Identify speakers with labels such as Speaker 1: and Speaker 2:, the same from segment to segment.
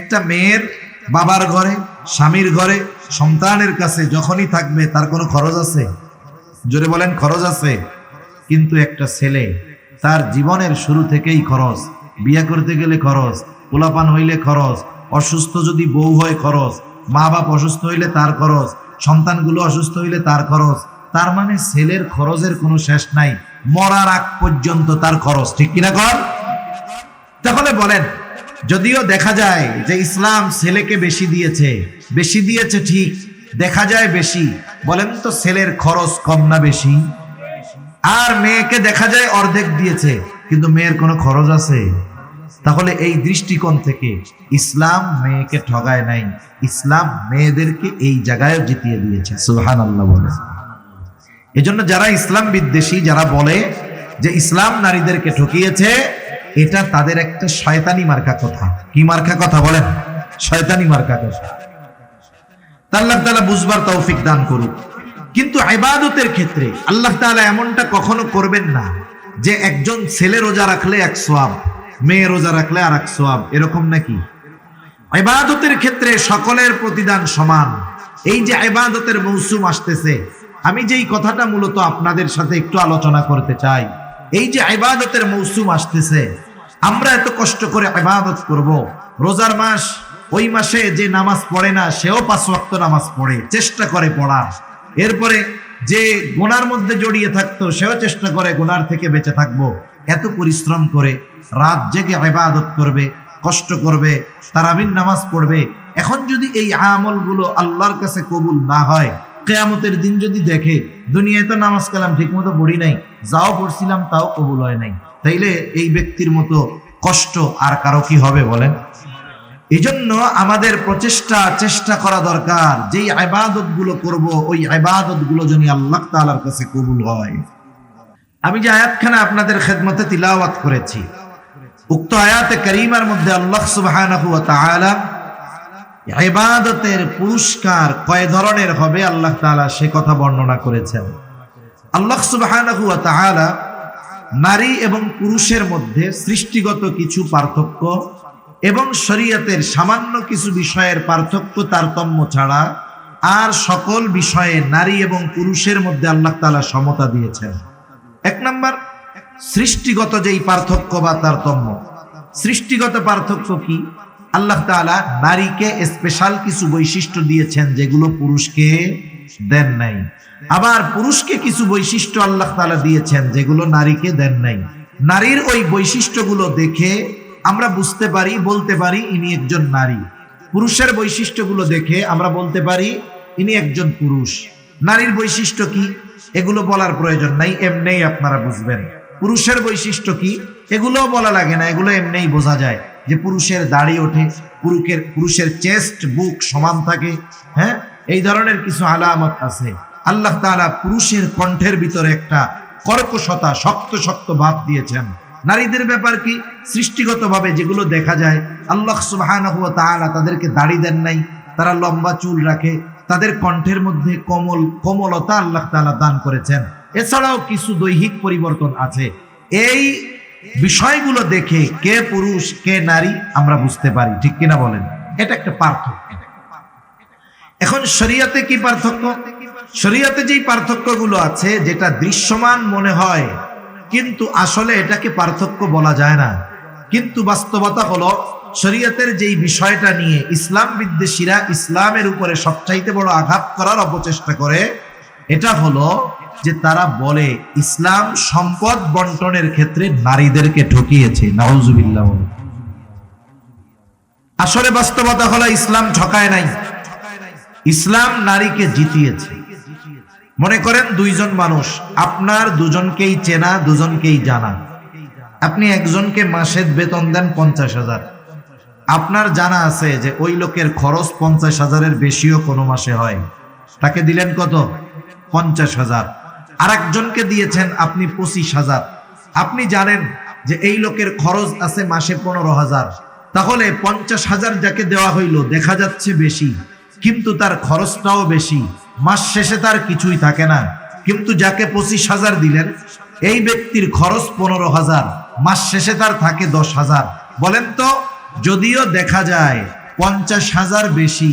Speaker 1: একটা মেয়ের বাবার ঘরে, স্বামীর ঘরে, সন্তানের কাছে যখনই থাকবে তার কোনো খরচ আছে? জোরে বলেন, খরচ আছে? কিন্তু একটা ছেলে, তার জীবনের শুরু থেকেই খরচ, বিয়ে করতে গেলে খরচ, পোলাপান হইলে খরচ, অসুস্থ যদি বউ হয় খরচ, মা বাপ অসুস্থ হইলে তার খরচ, সন্তানগুলো অসুস্থ হইলে তার খরচ। তার মানে ছেলের খরচের কোনো শেষ নাই, মরার আগ পর্যন্ত তার খরচ, ঠিক কিনা কর? তাহলে বলেন, যদিও দেখা যায় যে ইসলাম ছেলেকে বেশি দিয়েছে ঠিক, দেখা যায় বেশি, বলেন তো ছেলের খরচ কম না বেশি? আর মেয়েকে দেখা যায় অর্ধেক দিয়েছে, কিন্তু মেয়ের কোনো খরচ আছে? তাহলে এই দৃষ্টিকোণ থেকে ইসলাম মেয়েকে ঠগায় নাই, ইসলাম মেয়েদেরকে এই জায়গায় জিতিয়ে দিয়েছে। সুবহানাল্লাহ বলে। এজন্য যারা ইসলাম বিদ্বেষী, যারা বলে যে ইসলাম নারীদেরকে ঠকিয়েছে, এটা তাদের একটা শয়তানি মার্কা কথা। কি মার্কা কথা বলেন? শয়তানি মার্কা কথা। আল্লাহ তাআলা বুঝবার তৌফিক দান করুক। কিন্তু ইবাদতের ক্ষেত্রে আল্লাহ তাআলা এমনটা কখনো করবেন না যে একজন ছেলে রোজা রাখলে এক সওয়াব, মেয়ে রোজা রাখলে আর এক সওয়াব, এরকম নাকি? ইবাদতের ক্ষেত্রে সকলের প্রতিদান সমান। এই যে ইবাদতের মৌসুম আসতেছে, আমি যেই কথাটা মূলত আপনাদের সাথে একটু আলোচনা করতে চাই, এই যে ইবাদতের মৌসুম আসতেছে, আমরা এত কষ্ট করে ইবাদত করব, রোজার মাস, ওই মাসে যে নামাজ পড়ে না সেও 5 ওয়াক্ত নামাজ পড়ে, চেষ্টা করে পড়ার। এরপরে যে গুনার মধ্যে জড়িয়ে থাকতো সেও চেষ্টা করে গুনার থেকে বেঁচে থাকবো। এত পরিশ্রম করে রাত জেগে ইবাদত করবে, কষ্ট করবে, তারাবির নামাজ পড়বে। এখন যদি এই আমলগুলো আল্লাহর কাছে কবুল না হয়, কিয়ামতের দিন যদি দেখে দুনিয়ায় তো নামাজ কালাম ঠিক মতো পড়ি নাই, যাও পড়ছিলাম তাও কবুল হয় নাই, তাইলে এই ব্যক্তির মতো কষ্ট আর কারো কি হবে বলেন? এই জন্য আমাদের চেষ্টা করা দরকার, যেই ইবাদত গুলো করবো ওই ইবাদত গুলো যেন আল্লাহ তাআলার কাছে কবুল হয়। আমি যে আয়াতখানা আপনাদের খেদমতে তিলাওয়াত করেছি, উক্ত আয়াতে কারীমার মধ্যে আল্লাহ সুবহানাহু ওয়া তাআলা ইবাদতের পুরস্কার কয় ধরনের হবে আল্লাহ তাআলা সে কথা বর্ণনা করেছেন। আল্লাহ সুবহানাহু ওয়া তাআলা নারী এবং পুরুষের মধ্যে সৃষ্টিগত কিছু পার্থক্য এবং শরীয়তের সামান্য কিছু বিষয়ের পার্থক্য তারতম্য ছাড়া আর সকল বিষয়ে নারী এবং পুরুষের মধ্যে আল্লাহ তাআলা সমতা দিয়েছেন। 1 নাম্বার, সৃষ্টিগত যেই পার্থক্য বা তারতম্য। সৃষ্টিগত পার্থক্য কি? আল্লাহ তাআলা নারীকে স্পেশাল কিছু বৈশিষ্ট্য দিয়েছেন যেগুলো পুরুষকে দেন নাই, আবার পুরুষকে কিছু বৈশিষ্ট্য আল্লাহ তাআলা দিয়েছেন যেগুলো নারীকে দেন নাই। নারীর ওই বৈশিষ্ট্যগুলো দেখে আমরা বুঝতে পারি, বলতে পারি ইনি একজন নারী। পুরুষের বৈশিষ্ট্যগুলো দেখে আমরা বলতে পারি ইনি একজন পুরুষ। নারীর বৈশিষ্ট্য কি এগুলো বলার প্রয়োজন নাই, এমনিই আপনারা বুঝবেন। পুরুষের বৈশিষ্ট্য কি এগুলো বলা লাগে না, এগুলো এমনিই বোঝা যায় যে পুরুষের দাড়ি ওঠে, পুরুষের চেস্ট বুক সমান থাকে, হ্যাঁ, এই ধরনের কিছু আলামত আছে। আল্লাহ তাআলা পুরুষের কণ্ঠের ভিতরে একটা কর্কশতা, শক্ত শক্ত ভাব দিয়েছেন। নারীদের ব্যাপার কি? সৃষ্টিগতভাবে যেগুলো দেখা যায়, আল্লাহ সুবহানাহু ওয়া তাআলা তাদেরকে দাড়ি দেন নাই, তারা লম্বা চুল রাখে, তাদের কণ্ঠের মধ্যে কোমলতা আল্লাহ তাআলা দান করেছেন। এছাড়াও কিছু দৈহিক পরিবর্তন আছে। এই বিষয়গুলো দেখে কে পুরুষ কে নারী আমরা বুঝতে পারি, ঠিক কিনা বলেন? এটা একটা পার্থক্য। এখন শরীয়তে কি পার্থক্য? শরীয়তে যেই পার্থক্যগুলো আছে, যেটা দৃশ্যমান মনে হয় কিন্তু আসলে এটাকে পার্থক্য বলা যায় না, কিন্তু বাস্তবতা হলো শরীয়তের যেই বিষয়টা নিয়ে ইসলাম বিদ্বেষীরা ইসলামের উপরে সবচাইতে বড় আঘাত করার অপচেষ্টা করে, এটা হলো যে তারা বলে ইসলাম সম্পদ বন্টনের ক্ষেত্রে নারীদেরকে ঠকিয়েছে। নাউজুবিল্লাহ। আসলে বাস্তবতা হলো ইসলাম ঠকায় নাই, ইসলাম নারীকে জিতিয়েছে। মনে করেন দুইজন মানুষ, আপনার দুজনকেই চেনা, দুজনকেই জানা। আপনি একজনকে মাসের বেতন দেন 50,000, আপনার জানা আছে যে ওই লোকের খরচ 50,000-এর বেশিও কোনো মাসে হয়, তাকে দিলেন কত? 50,000। আর একজনকে দিয়েছেন আপনি 25,000, আপনি জানেন যে এই লোকের খরচ আছে মাসে 15,000, তাহলে 50,000 যাকে দেওয়া হইল দেখা যাচ্ছে বেশি, কিন্তু তার খরচটাও বেশি, মাস শেষে তার কিছুই থাকে না। কিন্তু যাকে 25,000 দিলেন এই ব্যক্তির খরচ 15,000, মাস শেষে তার থাকে 10,000। বলেন তো, যদিও দেখা যায় 50,000 বেশি,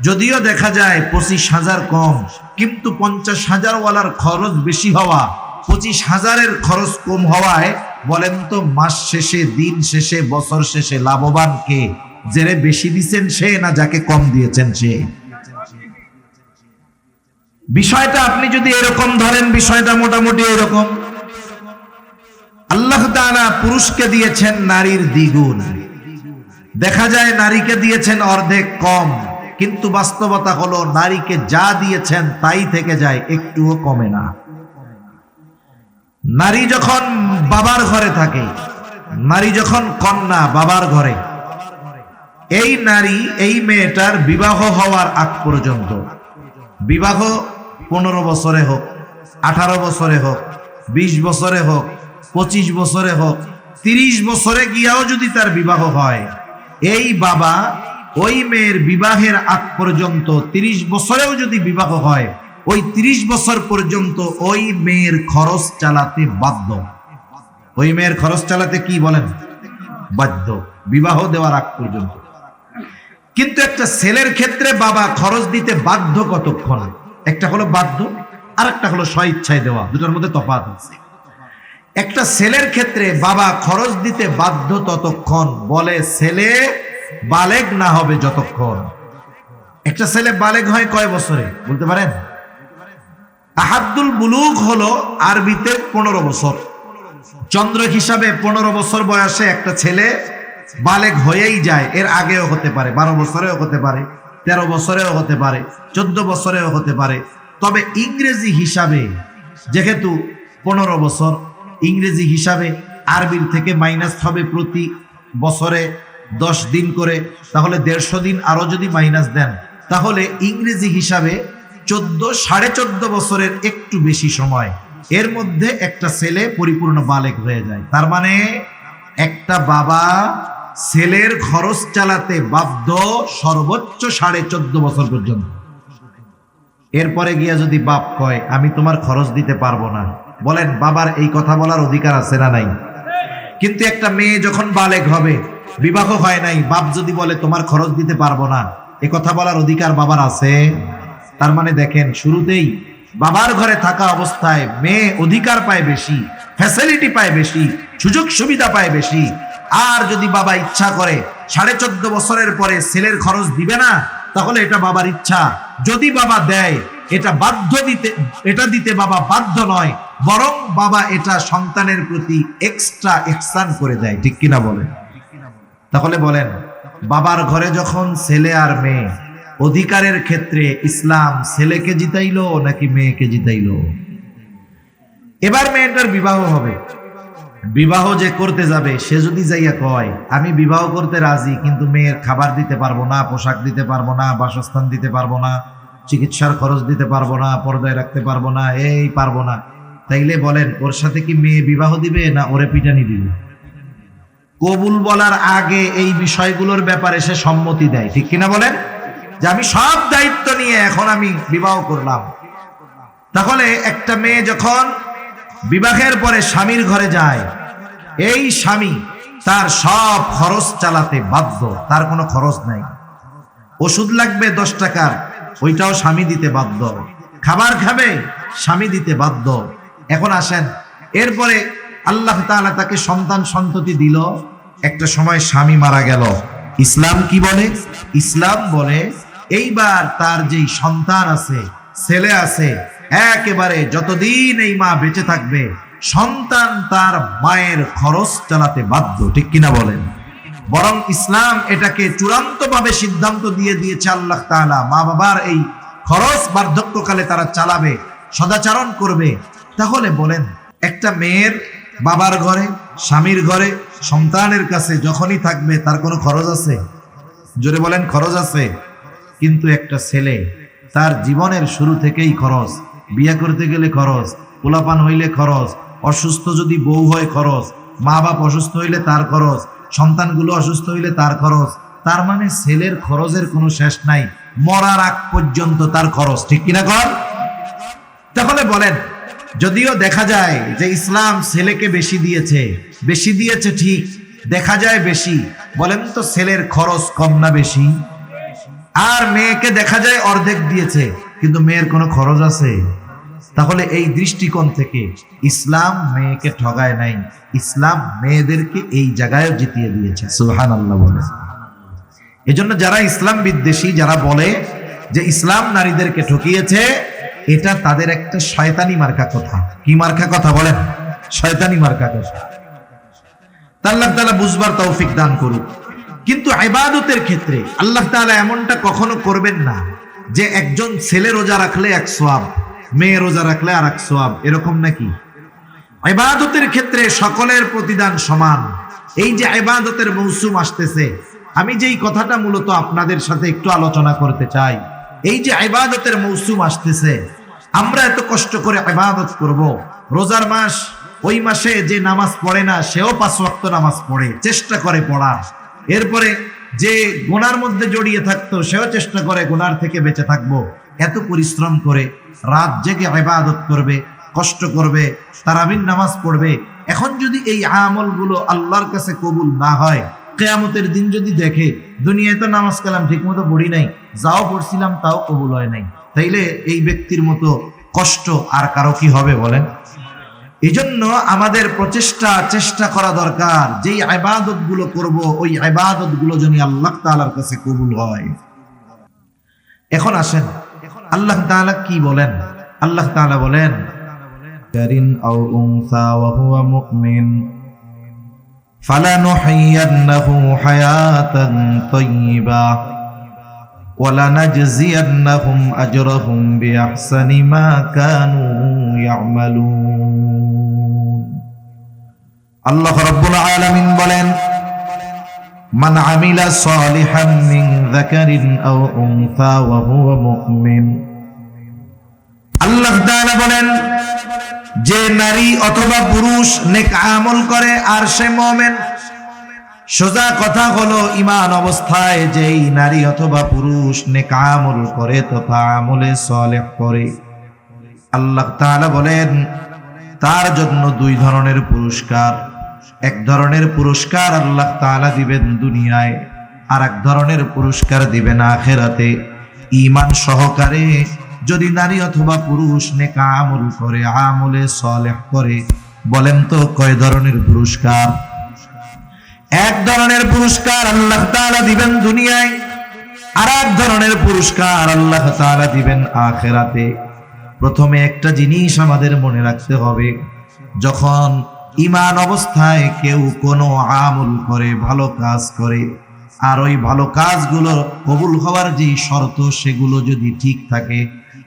Speaker 1: যদিও দেখা যায় 25,000 কম, কিন্তু 50,000 ওয়ালার খরচ বেশি হওয়া 25,000-এর খরচ কম হওয়ায় বলেন তো মাস শেষে, দিন শেষে, বছর শেষে লাভবান কে? যারে বেশি দিচ্ছেন সে, না যাকে কম দিয়েছেন সে? বিষয়টা আপনি যদি এরকম ধরেন, বিষয়টা মোটামুটি এরকম। আল্লাহ তাআলা পুরুষকে দিয়েছেন নারীর দ্বিগুণ, দেখা যায় নারীকে দিয়েছেন অর্ধেক কম, কিন্তু বাস্তবতা হলো নারীকে যা দিয়েছেন তাই থেকে যায়, একটুও কমে না। নারী যখন বাবার ঘরে থাকে, নারী যখন কন্যা বাবার ঘরে, এই নারী, এই মেয়েটার বিবাহ হওয়ার আগ পর্যন্ত, বিবাহ 15 বছরে হোক, 18 বছরে হোক, 20 বছরে হোক, 25 বছরে হোক, 30 বছরে গিয়াও যদি তার বিবাহ হয়, এই বাবা ওই মেয়ের বিবাহের আগ পর্যন্ত, 30 বছরেও যদি বিবাহ হয়, ওই 30 বছর পর্যন্ত ওই মেয়ের খরচ চালাতে বাধ্য। ওই মেয়ের খরচ চালাতে কি বলেন? বাধ্য, বিবাহ দেওয়ার আগ পর্যন্ত। কিন্তু একটা ছেলের ক্ষেত্রে বাবা খরচ দিতে বাধ্য কতক্ষণ? একটা হলো বাধ্য, আর একটা হলো স্বইচ্ছায় দেওয়া, দুটার মধ্যে তফাৎ আছে। একটা ছেলের ক্ষেত্রে বাবা খরচ দিতে বাধ্য ততক্ষণ, বলে ছেলে বালেগ না হবে যতক্ষণ। একটা ছেলে বালেগ হয় কয় বছরে বলতে পারেন? আহাদুল বুলুগ হলো আরবিতে 15 বছর। চন্দ্র হিসাবে 15 বছর বয়সে একটা ছেলে বালেগ হয়েই যায়। এর আগেও হতে পারে, 12 বছরেও হতে পারে, 13 বছরেও হতে পারে, 14 বছরেও হতে পারে। তবে ইংরেজি হিসাবে যেহেতু 15 বছর, ইংরেজি হিসাবে আরবির থেকে মাইনাস হবে প্রতি বছরে 10 দিন করে, তাহলে 150 দিন আরো যদি মাইনাস দেন, তাহলে ইংরেজি হিসাবে 14.5 বছরের একটু বেশি সময়, এর মধ্যে একটা ছেলে পরিপূর্ণ বালেগ হয়ে যায়। তার মানে একটা বাবা ছেলের খরচ চালাতে বাধ্য সর্বোচ্চ 14.5 বছর পর্যন্ত। এরপরে গিয়া যদি বাপ কয় আমি তোমার খরচ দিতে পারবো না, বলেন বাবার এই কথা বলার অধিকার আছে না নাই? কিন্তু একটা মেয়ে যখন বালেগ হবে, বিবাহ হয় নাই, বাপ যদি বলে তোমার খরচ দিতে পারবো না, এ কথা বলার অধিকার বাবার আছে? তার মানে দেখেন, শুরুতেই বাবার ঘরে থাকা অবস্থায় মেয়ে অধিকার পায় বেশি, ফ্যাসিলিটি পায় বেশি, সুযোগ সুবিধা পায় বেশি। আর যদি বাবা ইচ্ছা করে 14.5 বছরের পরে ছেলের খরচ দিবে না, তাহলে এটা বাবার ইচ্ছা। যদি বাবা দেয়, এটা বাধ্য দিতে, এটা দিতে বাবা বাধ্য নয়, বরং বাবা এটা সন্তানের প্রতি এক্সট্রা ইহসান করে দেয়। ঠিক কিনা বলেন? তাহলে বলেন, বাবার ঘরে যখন ছেলে আর মেয়ে, অধিকারের ক্ষেত্রে ইসলাম ছেলেকে জিতাইলো নাকি মেয়েকে জিতাইলো? এবার মেয়েটার বিবাহ হবে, বিবাহ যে করতে যাবে সে যদি যাইয়া কয় আমি বিবাহ করতে রাজি, কিন্তু মেয়ের খাবার দিতে পারবো না, পোশাক দিতে পারবো না, বাসস্থান দিতে পারবো না, চিকিৎসার খরচ দিতে পারবো না, পর্দায় রাখতে পারবো না, এই পারবো না, তাইলে বলেন ওর সাথে কি মেয়ে বিবাহ দিবে না ওরে পিটানি দিবে? কবুল বলার আগে এই বিষয়গুলোর ব্যাপারে সে সম্মতি দেয়। ঠিক কিনা বলেন? যে আমি সব দায়িত্ব নিয়ে এখন আমি বিবাহ করলাম। তাহলে একটা মেয়ে যখন বিবাহের পরে স্বামীর ঘরে যায়, এই স্বামী তার সব খরচ চালাতে বাধ্য, তার কোনো খরচ নাই। ওষুধ লাগবে 10 টাকার, ওইটাও স্বামী দিতে বাধ্য। খাবার খাবে, স্বামী দিতে বাধ্য। এখন আসেন, এরপরে আল্লাহ তাআলা তাকে সন্তান সন্ততি দিল, একটা সময় স্বামী মারা গেল। ইসলাম কি বলে? ইসলাম বলে এইবার তার যেই সন্তান আছে, ছেলে আছে, একেবারে যতদিন এই মা বেঁচে থাকবে সন্তান তার মায়ের খরচ চালাতে বাধ্য। ঠিক কিনা বলেন? বরং ইসলাম এটাকে চূড়ান্তভাবে সিদ্ধান্ত দিয়ে দিয়েছে আল্লাহ তাআলা, মা বাবার এই খরচ বার্ধক্যকালে তারা চালাবে, সদাচরণ করবে। তাহলে বলেন, একটা মেয়ের বাবার ঘরে, স্বামীর ঘরে, সন্তানের কাছে যখনই থাকবে তার কোনো খরচ আছে? জোরে বলেন, খরচ আছে। কিন্তু একটা ছেলে, তার জীবনের শুরু থেকেই খরচ, বিয়ে করতে গেলে খরচ, পোলাপান হইলে খরচ, অসুস্থ যদি বউ হয় খরচ, মা বাপ অসুস্থ হইলে তার খরচ, সন্তানগুলো অসুস্থ হইলে তার খরচ। তার মানে ছেলের খরচের কোনো শেষ নাই, মরার আগ পর্যন্ত তার খরচ। ঠিক কিনা কর? তাহলে বলেন, যদিও দেখা যায় যে ইসলাম ছেলেকে বেশি দিয়েছে, বেশি দিয়েছে ঠিক, দেখা যায় বেশি, বলেন তো ছেলের খরচ কম না বেশি? আর মেয়েকে দেখা যায় অর্ধেক দিয়েছে, কিন্তু মেয়ের কোনো খরচ আছে? তাহলে এই দৃষ্টিকোণ থেকে ইসলাম মেয়েকে ঠগায় নাই, ইসলাম মেয়েদেরকে এই জায়গায় জিতিয়ে দিয়েছে। সুবহানাল্লাহ বলে। এজন্য যারা ইসলাম বিদ্বেষী, যারা বলে যে ইসলাম নারীদেরকে ঠকিয়েছে, এটা তাদের একটা শয়তানি মার্কা কথা। কি মার্কা কথা বলেন? শয়তানি মার্কা কথা। আল্লাহ তাআলা বুঝবার তৌফিক দান করুক। কিন্তু ইবাদতের ক্ষেত্রে আল্লাহ তাআলা এমনটা কখনো করবেন না যে একজন ছেলে রোজা রাখলে এক সওয়াব, মেয়ে রোজা রাখলে আর এক সওয়াব, এরকম নাকি? ইবাদতের ক্ষেত্রে সকলের প্রতিদান সমান। এই যে ইবাদতের মৌসুম আসতেছে, আমি যেই কথাটা মূলত আপনাদের সাথে একটু আলোচনা করতে চাই, এই যে ইবাদতের মৌসুম আসতেছে, আমরা এত কষ্ট করে ইবাদত করব, রোজার মাস, ওই মাসে যে নামাজ পড়ে না সেও 5 ওয়াক্ত নামাজ পড়ে, চেষ্টা করে পড়ার। এরপরে যে গুনার মধ্যে জড়িয়ে থাকতো সেও চেষ্টা করে গুনার থেকে বেঁচে থাকবো। এত পরিশ্রম করে রাত জেগে ইবাদত করবে, কষ্ট করবে, তারাবির নামাজ পড়বে। এখন যদি এই আমলগুলো আল্লাহর কাছে কবুল না হয়, কিয়ামতের দিন যদি দেখে দুনিয়ায় তো নামাজ কালাম ঠিক মতো পড়ি নাই, যাও পড়ছিলাম তাও কবুল হয় নাই, তাইলে এই ব্যক্তির মতো কষ্ট আর কারো কি হবে বলেন? এই জন্য আমাদের চেষ্টা করা দরকার, যেই ইবাদত গুলো করবো ওই ইবাদত গুলো যেন আল্লাহ তাআলার কাছে কবুল হয়। এখন আসেন আল্লাহ তাআলা কি বলেন? আল্লাহ তাআলা বলেন, যারিন আও উনসা ওয়া হুয়া মুমিন ফালানুহিয়ান্নাহু হায়াতান তাইয়্যিবা ওয়া লানাজজিয়ান্নাহুম আজরাহুম বিআহসানি মা কানু ইয়ামালুন। আল্লাহ রাব্বুল আলামিন বলেন, মান আমিলা সালিহান মিন যাকারিন আও উনসা ওয়া হুয়া মুমিন। আল্লাহ তাআলা বলেন, যে নারী অথবা পুরুষ নেক আমল করে আর সে মুমিন। সোজা কথা হলো, ঈমান অবস্থায় যেই নারী অথবা পুরুষ নেক আমল করে তথা আমলে সালেহ করে, আল্লাহ তাআলা বলেন তার জন্য 2 ধরনের পুরস্কার। এক ধরনের পুরস্কার আল্লাহ তাআলা দিবেন দুনিয়ায়, আর এক ধরনের পুরস্কার দিবেন আখিরাতে। ঈমান সহকারে যদি নারী অথবা পুরুষ নেক আমল করে, আমলে সালেহ করে, বলেন তো কয় ধরনের পুরস্কার? এক ধরনের পুরস্কার আল্লাহ তাআলা দিবেন দুনিয়ায়, আর এক ধরনের পুরস্কার আল্লাহ তাআলা দিবেন আখিরাতে। প্রথমে একটা জিনিস আমাদের মনে রাখতে হবে, যখন ঈমান অবস্থায় কেউ কোনো আমল করে, ভালো কাজ করে, আর ওই ভালো কাজগুলো কবুল হওয়ার যে শর্ত সেগুলো যদি ঠিক থাকে,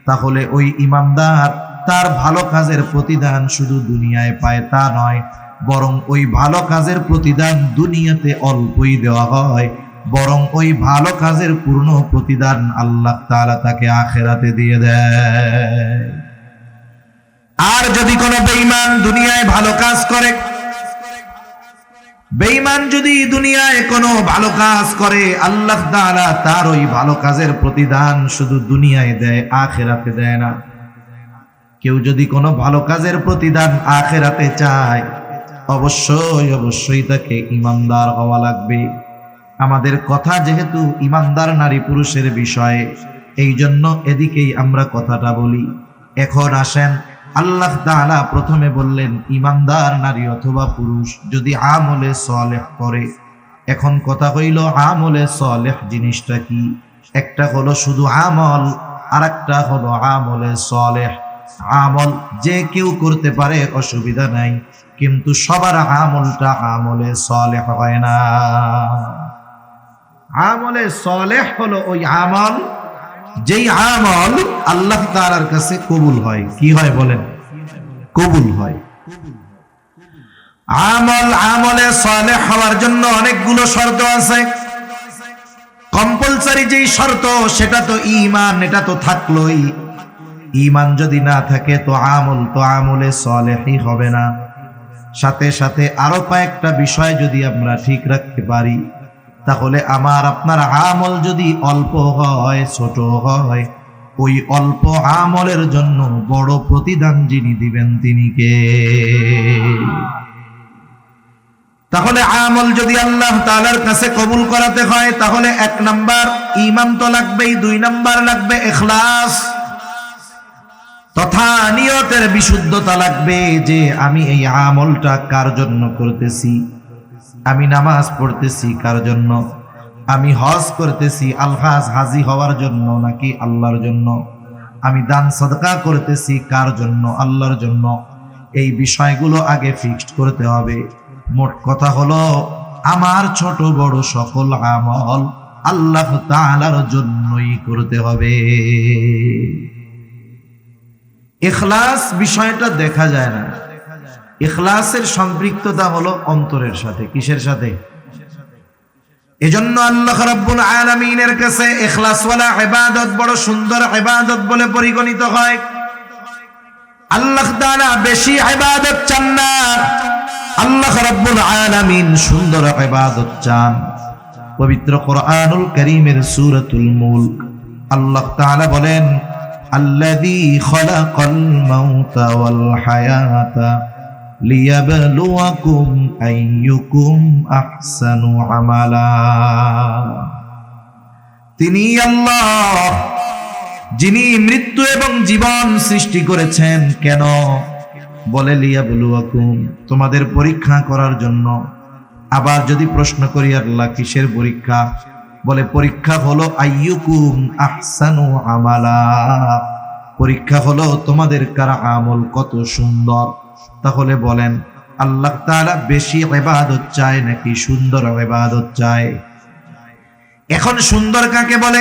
Speaker 1: তাহলে ওই ঈমানদার তার ভালো কাজের প্রতিদান শুধু দুনিয়ায় পায় তা নয়, বরং ওই ভালো কাজের প্রতিদান দুনিয়াতে অল্পই দেওয়া হয়, বরং ওই ভালো কাজের পূর্ণ প্রতিদান আল্লাহ তাআলা তাকে আখিরাতে দিয়ে দেয়। আর যদি কোনো বেঈমান দুনিয়ায় ভালো কাজ করে, বেঈমান যদি দুনিয়ায় কোনো ভালো কাজ করে, আল্লাহ তাআলা তার ওই ভালো কাজের প্রতিদান শুধু দুনিয়ায় দেয়, আখিরাতে দেয় না। কেউ যদি কোনো ভালো কাজের প্রতিদান আখিরাতে চায়, অবশ্যই তাকে ঈমানদার হওয়া লাগবে। আমাদের কথা যেহেতু ঈমানদার নারী পুরুষের বিষয়ে, এই জন্য এদিকেই আমরা কথাটা বলি। এখন আসেন, আল্লাহ তাআলা প্রথমে বললেন ঈমানদার নারী অথবা পুরুষ যদি আমলে সালেহ করে। এখন কথা হইল আমলে সালেহ জিনিসটা কি? একটা হলো শুধু আমল, আর একটা হলো আমলে সালেহ। আমল যে কেউ করতে পারে, অসুবিধা নাই, কিন্তু সবার আমলটা আমলে সালেহ হয় না। আমলে সালেহ হলো ওই আমল যেই আমল আল্লাহ তাআলার কাছে কবুল হয়। কি হয় বলেন? কবুল হয়। আমলে সালেহ হওয়ার জন্য অনেকগুলো শর্ত আছে। কম্পালসারি যেই শর্ত সেটা তো ঈমান, এটা তো থাকলোই। ঈমান যদি না থাকে তো আমলে সালেহই হবে না। সাথে সাথে আরো কয়েকটা বিষয় যদি আমরা ঠিক রাখতে পারি, তাহলে আমার আপনার আমল যদি অল্প হয়, ছোট হয়, ওই অল্প আমলের জন্য বড় প্রতিদান যিনি দিবেন তিনি কে? তাহলে আমল যদি আল্লাহ তাআলার কাছে কবুল করাতে হয় তাহলে 1 নাম্বার ঈমান তো লাগবেই, 2 নাম্বার লাগবে ইখলাস তথা নিয়তের বিশুদ্ধতা লাগবে যে আমি এই আমলটা কার জন্য করতেছি। আমি নামাজ পড়তেছি কার জন্য, আমি হজ করতেছি আলহাজ হাজি হওয়ার জন্য নাকি আল্লাহর জন্য, আমি দান সাদকা করতেছি কার জন্য, আল্লাহর জন্য। এই বিষয়গুলো আগে ফিক্সড করতে হবে। মোট কথা হলো আমার ছোট বড় সকল আমল আল্লাহ তাআলার জন্যই করতে হবে। ইখলাস বিষয়টা দেখা যায় না। ইখলাসের সম্পৃক্ততা হলো অন্তরের সাথে। কিসের সাথে? এজন্য আল্লাহ রাব্বুল আলামিনের কাছে ইখলাসওয়ালা ইবাদত বড় সুন্দর ইবাদত বলে পরিগণিত হয়। আল্লাহ তাআলা বেশি ইবাদত চান না, আল্লাহ রাব্বুল আলামিন সুন্দর ইবাদত চান। পবিত্র কোরআনুল কারীমের সূরাতুল মুলক আল্লাহ তাআলা বলেন, আল্লাযী খালাকাল মাউতা ওয়াল হায়াতা লিয়াবলুয়াকুম আইয়ুকুম আহসানু আমালা। তিনি আল্লাহ যিনি মৃত্যু এবং জীবন সৃষ্টি করেছেন। কেন? বলে লিয়াবলুয়াকুম, তোমাদের পরীক্ষা করার জন্য। আবার যদি প্রশ্ন করি আল্লাহ কিসের পরীক্ষা? বলে পরীক্ষা হলো আইয়ুকুম আহসানু আমালা, পরীক্ষা হলো তোমাদের কার আমল কত সুন্দর। তাহলে বলেন আল্লাহ তাআলা বেশি ইবাদত চায় নাকি সুন্দর ইবাদত চায়? এখন সুন্দর কাকে বলে?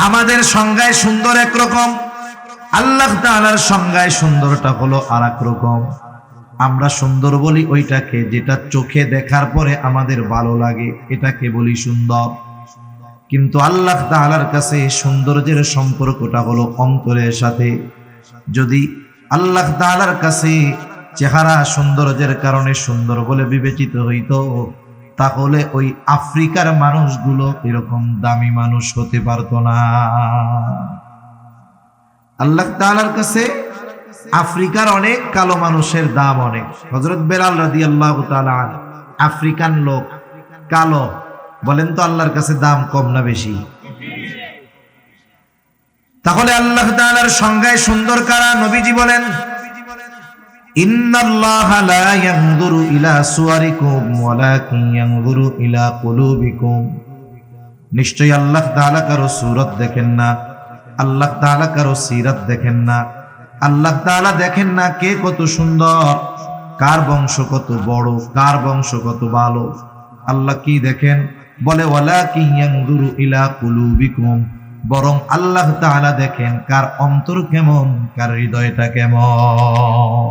Speaker 1: আমাদের সংজ্ঞায় সুন্দর একরকম, আল্লাহ তাআলার সংজ্ঞায় সুন্দরটা হলো আরেক রকম। আমরা সুন্দর বলি ওইটাকে যেটা চোখে দেখার পরে আমাদের ভালো লাগে, এটাকে বলি সুন্দর। কিন্তু আল্লাহ তাআলার কাছে সৌন্দর্যের সম্পর্কটা হলো অন্তরের সাথে। যদি আল্লাহ তাআলার কাছে চেহারা সৌন্দর্যের কারণে সুন্দর বলে বিবেচিত হইতো তাহলে ওই আফ্রিকার মানুষগুলো এরকম দামি মানুষ হতে পারতো না। আল্লাহ তাআলার কাছে আফ্রিকার অনেক কালো মানুষের দাম অনেক। হযরত বেলাল রাদিয়াল্লাহু তাআলা আনহু আফ্রিকান লোক, কালো, বলেন তো আল্লাহর কাছে দাম কম না বেশি? তাহলে আল্লাহ তাআলার সংজ্ঞায় সুন্দর কারা? নবীজি বলেন, ইন্নাল্লাহা লা ইয়ানজুরু ইলা সুওয়ারিকুম ওয়ালাকিন ইয়ানজুরু ইলা কুলুবিকুম। নিশ্চয়ই আল্লাহ তাআলা কারো সূরত দেখেন না, আল্লাহ তাআলা কারো সিরাত দেখেন না। আল্লাহ তাআলা দেখেন না কে কত সুন্দর, কার বংশ কত বড়, কার বংশ কত ভালো। আল্লাহ কি দেখেন? বলে ওয়ালাকিন ইয়ানজুরু ইলা কুলুবিকুম, বরং আল্লাহ তাআলা দেখেন কার অন্তর কেমন, কার হৃদয়টা কেমন।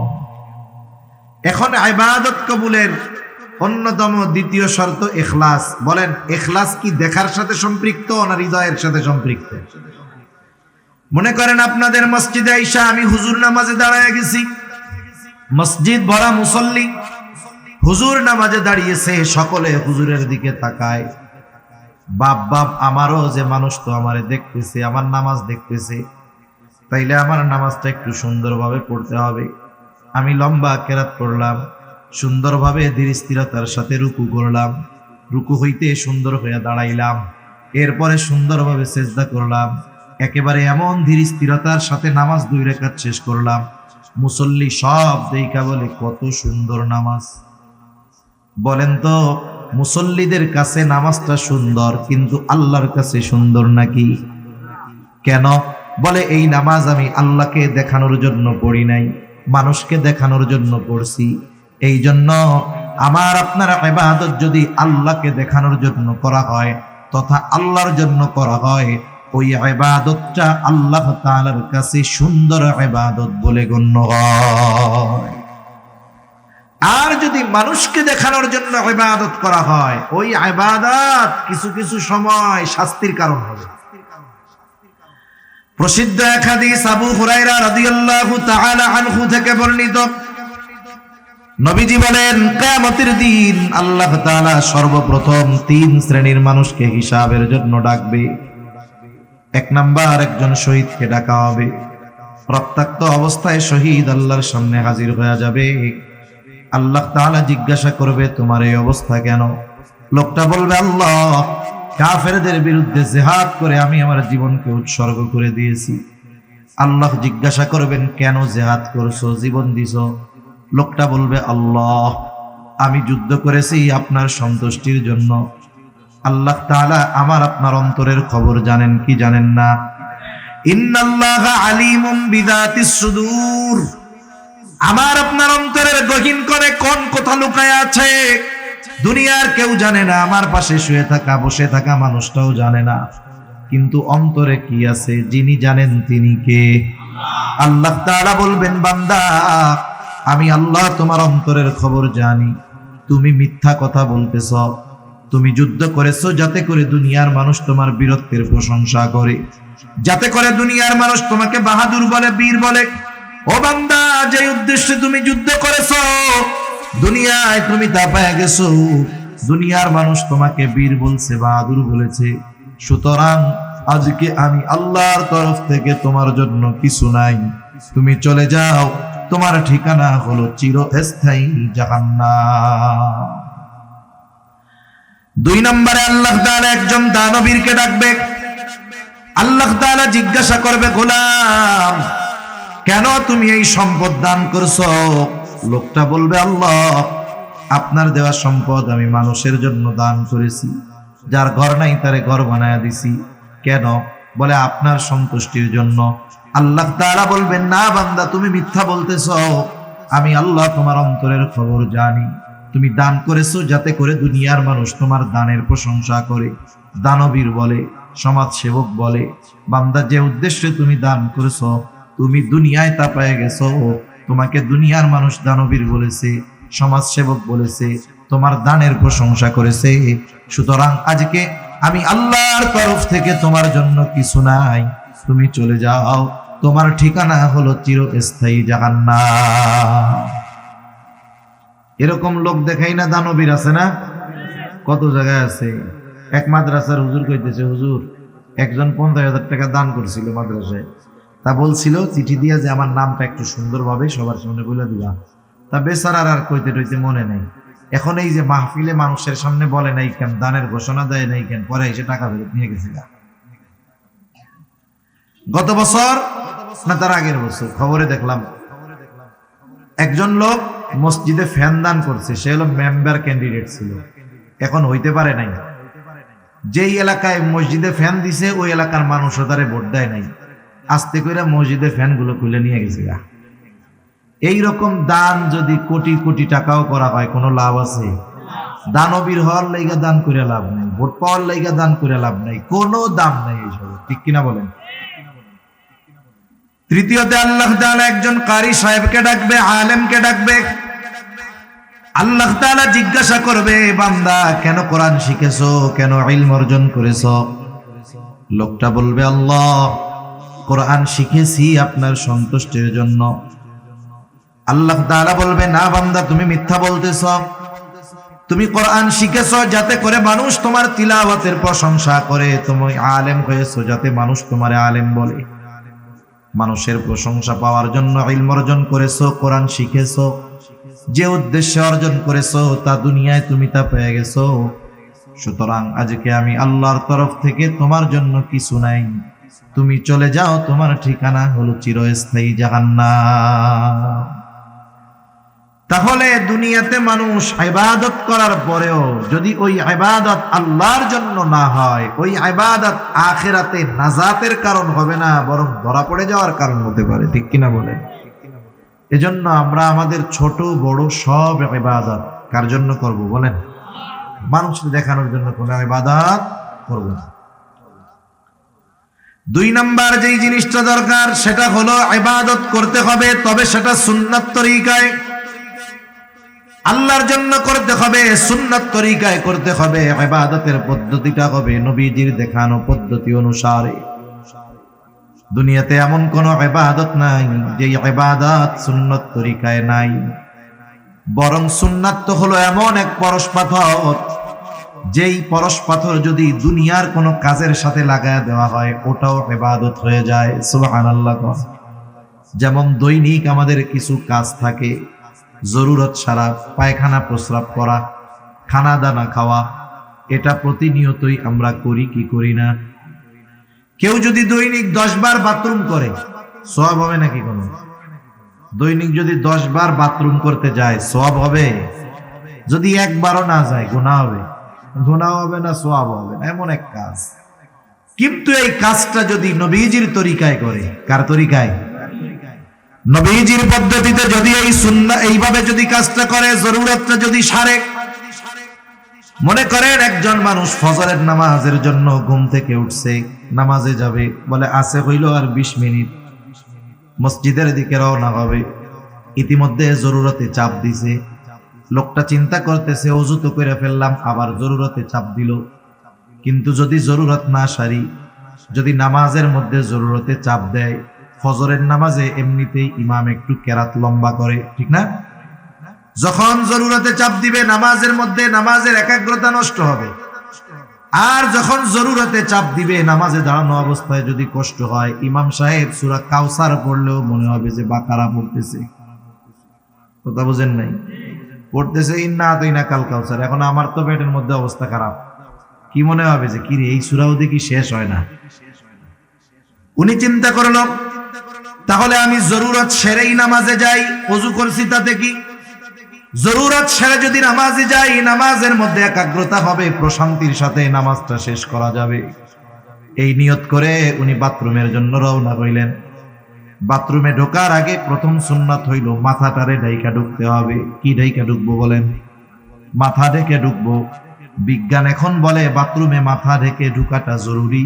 Speaker 1: এখন ইবাদত কবুলের অন্যতম দ্বিতীয় শর্ত ইখলাস। বলেন ইখলাস কি দেখার সাথে সম্পৃক্ত না হৃদয়ের সাথে সম্পৃক্ত? মনে করেন আপনাদের মসজিদে আইসা আমি হুজুর নামাজে দাঁড়ায় গেছি, মসজিদ ভরা মুসল্লি, হুজুর নামাজে দাঁড়িয়েছে, সকলে হুজুরের দিকে তাকায়। বাপ বাপ আমারও যে মানুষ তো আমারে দেখতেছে, আমার নামাজ দেখতেছে, তাইলে আমার নামাজটা একটু সুন্দরভাবে পড়তে হবে। আমি লম্বা কেরাত পড়লাম, সুন্দরভাবে ধীর স্থিরতার সাথে রুকু করলাম, রুকু হইতে সুন্দর হয়ে দাঁড়াইলাম, এরপরে সুন্দরভাবে সেজদা করলাম, একেবারে এমন ধীর স্থিরতার সাথে নামাজ 2 রাকাত শেষ করলাম। মুসল্লি সব দেইখা বলে কত সুন্দর নামাজ। বলেন তো মুসল্লিদের কাছে নামাজটা সুন্দর কিন্তু আল্লাহর কাছে সুন্দর নাকি? কেন? বলে এই নামাজ আমি আল্লাহকে দেখানোর জন্য পড়ি নাই, মানুষকে দেখানোর জন্য পড়ছি। এই জন্য আমার আপনার ইবাদত যদি আল্লাহকে দেখানোর জন্য করা হয় তথা আল্লাহর জন্য করা হয়, ওই ইবাদতটা আল্লাহ তাআলার কাছে সুন্দর ইবাদত বলে গণ্য হয়। আর যদি মানুষকে দেখানোর জন্য ইবাদত করা হয়, ওই ইবাদত কিছু কিছু সময় শাস্তির কারণ হবে। প্রসিদ্ধ এক হাদিস আবু হুরায়রা রাদিয়াল্লাহু তাআলা আনহু থেকে বর্ণিত, নবীজি বলেন কিয়ামতের দিন আল্লাহ তাআলা সর্বপ্রথম 3 শ্রেণীর মানুষকে হিসাবের জন্য ডাকবে। 1 নাম্বার একজন শহীদকে ডাকা হবে, রক্তাক্ত অবস্থায় শহীদ আল্লাহর সামনে হাজির হয়ে যাবে। আল্লাহ তাআলা জিজ্ঞাসা করবে তোমার এই অবস্থা কেন? লোকটা বলবে আল্লাহ, কাফেরদের বিরুদ্ধে জিহাদ করে আমি আমার জীবনকে উৎসর্গ করে দিয়েছি। আল্লাহ জিজ্ঞাসা করবেন কেন জিহাদ করছো, জীবন দিছো? লোকটা বলবে আল্লাহ, আমি যুদ্ধ করেছি আপনার সন্তুষ্টির জন্য। আল্লাহ তাআলা আমার আপনার অন্তরের খবর জানেন কি জানেন না? ইন্নাল্লাহা আলিমুম বিযাতিস সুদূর, আমার আপনার অন্তরের গহীন করে কোন কথা লুকায় আছে দুনিয়ার কেউ জানে না, আমার পাশে শুয়ে থাকা বসে থাকা মানুষটাও জানে না, কিন্তু অন্তরে কি আছে যিনি জানেন তিনি কে? আল্লাহ তাআলা বলবেন বান্দা, আমি আল্লাহ তোমার অন্তরের খবর জানি। তুমি মিথ্যা কথা বলতেছ, তুমি যুদ্ধ করেছো যাতে করে দুনিয়ার মানুষ তোমার বীরত্বের প্রশংসা করে, যাতে করে দুনিয়ার মানুষ তোমাকে বাহাদুর বলে, বীর বলে। ও বান্দা, যে উদ্দেশ্যে তুমি যুদ্ধ করেছো দুনিয়ায় তুমি তা পেয়ে গেছো, দুনিয়ার মানুষ তোমাকে বীর বলছে, বাহাদুর বলেছে। সুতরাং আজকে আমি আল্লাহর তরফ থেকে তোমার জন্য কিছু নাই, তুমি চলে যাও, তোমার ঠিকানা হলো চিরস্থায়ী জাহান্নাম। 2 নম্বরে আল্লাহ তাআলা একজন দানবীরকে ডাকবে। আল্লাহ তাআলা জিজ্ঞাসা করবে, গোলাম কেন তুমি এই সম্পদ দান করছো? লোকটা বলবে আল্লাহ, আপনার দেওয়া সম্পদ আমি মানুষের জন্য দান করেছি, যার ঘর নাই তারে ঘর বানায়া দিছি। কেন? বলে আপনার সন্তুষ্টির জন্য। আল্লাহ তাআলা বলবেন না বান্দা, তুমি মিথ্যা বলতেছো, আমি আল্লাহ তোমার অন্তরের খবর জানি। তুমি দান করেছো যাতে করে দুনিয়ার মানুষ তোমার দানের প্রশংসা করে, দানবীর বলে, সমাজ সেবক বলে। বান্দা, যে উদ্দেশ্যে তুমি দান করেছো তুমি দুনিয়ায় তা পেয়ে গেছো, তোমাকে দুনিয়ার মানুষ দানবীর বলেছে, সমাজ সেবক বলেছে, তোমার দানের প্রশংসা করেছে। সুতরাং আজকে আমি আল্লাহর তরফ থেকে তোমার জন্য কিছু নাই, তুমি চলে যাও, তোমার ঠিকানা হলো চিরস্থায়ী জাহান্নাম। এরকম লোক দেখাই না দানবীর আছে না? কত জায়গায় আছে। এক মাদ্রাসার হুজুর কইতেছে, হুজুর একজন 50,000 টাকা দান করছিল মাদ্রাসায়, তা বলছিল চিঠি দিয়ে যে আমার নামটা একটু সুন্দরভাবে সবার সামনে বলে দিলাম। তা বেচারার আর কইতে টইতে মনে নেই। এখন এই যে মাহফিলে মানুষের সামনে বলে নাই কেন, দানের ঘোষণা দেয় নাই কেন, পরে এসে টাকা ফেরত নিয়ে গেছে। গত বছর না তার আগের বছর খবরে দেখলাম একজন লোক মসজিদে ফ্যান দান করছে। সে হলো মেম্বার ক্যান্ডিডেট ছিল, এখন হইতে পারে নাই। যেই এলাকায় মসজিদে ফ্যান দিছে ওই এলাকার মানুষও তারে ভোট দেয় নাই, আস্তে করে মসজিদের ফ্যানগুলো খুলে নিয়ে গেছে। এইরকম দান যদি কোটি কোটি টাকাও করা হয়, কোনো লাভ আছে? দানবীর হওয়ার লাইগা দান করে লাভ নাই, ভোট পাওয়ার লাইগা দান করে লাভ নাই, কোনো দাম নাই এইসব, ঠিক কিনা বলেন? তৃতীয়তে আল্লাহ তাআলা একজন কারি সাহেবকে ডাকবে, আলেমকে ডাকবে। আল্লাহ তাআলা জিজ্ঞাসা করবে, বান্দা কেন কোরআন শিখেছো, কেন ইলম অর্জন করেছো? লোকটা বলবে আল্লাহ, কোরআন শিখেছি আপনার সন্তুষ্টির জন্য। আল্লাহ তাআলা বলবে না বান্দা, তুমি মিথ্যা বলতেছ, তুমি কোরআন শিখেছো যাতে করে মানুষ তোমার তিলাওয়াতের প্রশংসা করে, তুমি আলেম হয়েছো যাতে মানুষ তোমার আলেম বলে। মানুষের প্রশংসা পাওয়ার জন্য ইলম অর্জন করেছো, কোরআন শিখেছো, যে উদ্দেশ্যে অর্জন করেছো তা দুনিয়ায় তুমি তা পেয়ে গেছো। সুতরাং আজকে আমি আল্লাহর তরফ থেকে তোমার জন্য কিছু নাই, তুমি চলে যাও, তোমার ঠিকানা হলো চিরস্থায়ী জাহান্নাম। তাহলে দুনিয়াতে মানুষ ইবাদত করার পরেও যদি ওই ইবাদত আল্লাহর জন্য না হয়, ওই ইবাদত আখিরাতে নাজাতের কারণ হবে না, বরং ধরা পড়ে যাওয়ার কারণ হতে পারে, ঠিক কিনা বলেন? এজন্য আমরা আমাদের ছোট বড় সব ইবাদত কার জন্য করব বলেন? মানুষকে দেখানোর জন্য কোনো ইবাদত করব না। 2 নাম্বার যেই জিনিসটা দরকার সেটা হলো ইবাদত করতে হবে, তবে সেটা সুন্নাত তরিকায়, আল্লাহর জন্য করতে হবে, সুন্নাত তরিকায় করতে হবে। ইবাদতের পদ্ধতিটা হবে নবীজির দেখানো পদ্ধতি অনুসারে। দুনিয়াতে এমন কোন ইবাদত নাই যে ইবাদত সুন্নাত তরিকায় নাই, বরং সুন্নাত তো হলো এমন এক পরশ পাথর, যেই পরশ পাথর যদি দুনিয়ার কোনো কাজের সাথে লাগায় দেওয়া হয় ওটাও ইবাদত হয়ে যায়। সুবহানাল্লাহ। যেমন দৈনিক আমাদের কিছু কাজ থাকে, জরুরত সারা, পায়খানা প্রস্রাব করা, খানা দানা খাওয়া, এটা প্রতিনিয়তই আমরা করি কি করি না? কেউ যদি দৈনিক 10 বার বাথরুম করে সওয়াব হবে নাকি? কোনো দৈনিক যদি 10 বার বাথরুম করতে যায় সওয়াব হবে? যদি একবারও না যায় গুনাহ হবে। গুনাহ হবে না, সওয়াব হবে না, এমন এক কাজ। কিন্তু এই কাজটা যদি নবীজির তরিকায় করে, কার তরিকায়? নবীজির পদ্ধতিতে যদি এই সুন্নাহ এইভাবে যদি কাজটা করে, জরুরতটা যদি সারে। মনে করেন একজন মানুষ ফজরের নামাজের জন্য ঘুম থেকে উঠছে, নামাজে যাবে, বলে আছে হইল আর 20 মিনিট, মসজিদের দিকে রওনা হবে। ইতিমধ্যে জরুরতে চাপ দিছে, লোকটা চিন্তা করতেছে ওযু তো করে ফেললাম, আবার জরুরতে চাপ দিল। কিন্তু যদি জরুরত না সারি, যদি নামাজের মধ্যে জরুরতে চাপ দেয়, ফজরের নামাজে এমনিতেই ইমাম একটু কেরাত লম্বা করে, ঠিক না? যখন জরুরতে চাপ দিবে নামাজের মধ্যে, নামাজের একাগ্রতা নষ্ট হবে। আর যখন জরুরতে চাপ দিবে নামাজে দাঁড়ানো অবস্থায় যদি কষ্ট হয়, ইমাম সাহেব সূরা কাউসার পড়লেও মনে হবে যে বাকারা পড়তেছে। কথা বুঝেন নাই? পড়তেছে ইন্না আতাইনা কাল কাউসার। এখন আমার তো পেটের মধ্যে অবস্থা খারাপ, কি মনে হবে যে কি রে, এই সূরাও দেখি শেষ হয় না। উনি চিন্তা করলো তাহলে আমি জরুরত সেরেই নামাজে যাই, ওযু করছি তাতে কি? জরুরত সেরে যদি নামাজে যাই, নামাজের মধ্যে একাগ্রতা হবে, প্রশান্তির সাথে নামাজটা শেষ করা যাবে। এই নিয়ত করে উনি বাথরুমের জন্য রওনা হইলেন। বাথরুমে ঢোকার আগে প্রথম সুন্নাত হইল মাথাটারে ঢাইকা ঢুকতে হবে। কি ঢাইকা ঢুকবো বলেন? মাথা ঢেকে ঢুকবো। বিজ্ঞান এখন বলে বাথরুমে মাথা ঢেকে ঢুকাটা জরুরি।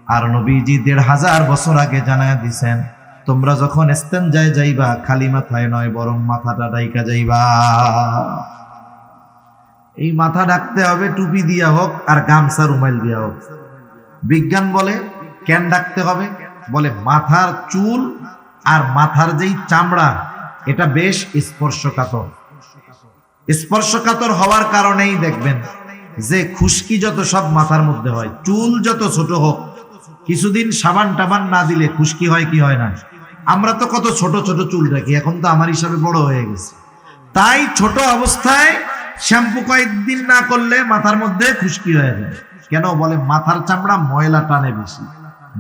Speaker 1: আর নবীজি 1500 বছর আগে জানায় দিছেন, তোমরা যখন ইস্তেনজায় যাইবা খালি মাথায় নয়, বরং মাথাটা ঢাইকা যাইবা। এই মাথা ঢাকতে হবে টুপি দিয়া হোক আর গামছা রুমাইল দিয়া হোক। বিজ্ঞান বলে কেন ঢাকতে হবে? বলে মাথার চুল আর মাথার যেই চামড়া, এটা বেশ স্পর্শকাতর। স্পর্শকাতর হওয়ার কারণেই দেখবেন যে খুশকি যত সব মাথার মধ্যে হয়, চুল যত ছোট হোক, কিছুদিন সাবান টাবান না দিলে খুশকি হয় কি হয় না? আমরা তো কত ছোট ছোট চুল রাখি, এখন তো আমার হিসাবে বড় হয়ে গেছে। তাই ছোট অবস্থায় শ্যাম্পু কয়েকদিন না করলে মাথার মধ্যে খুশকি হয়ে যায়। কেন? বলে মাথার চামড়া ময়লা টানে বেশি,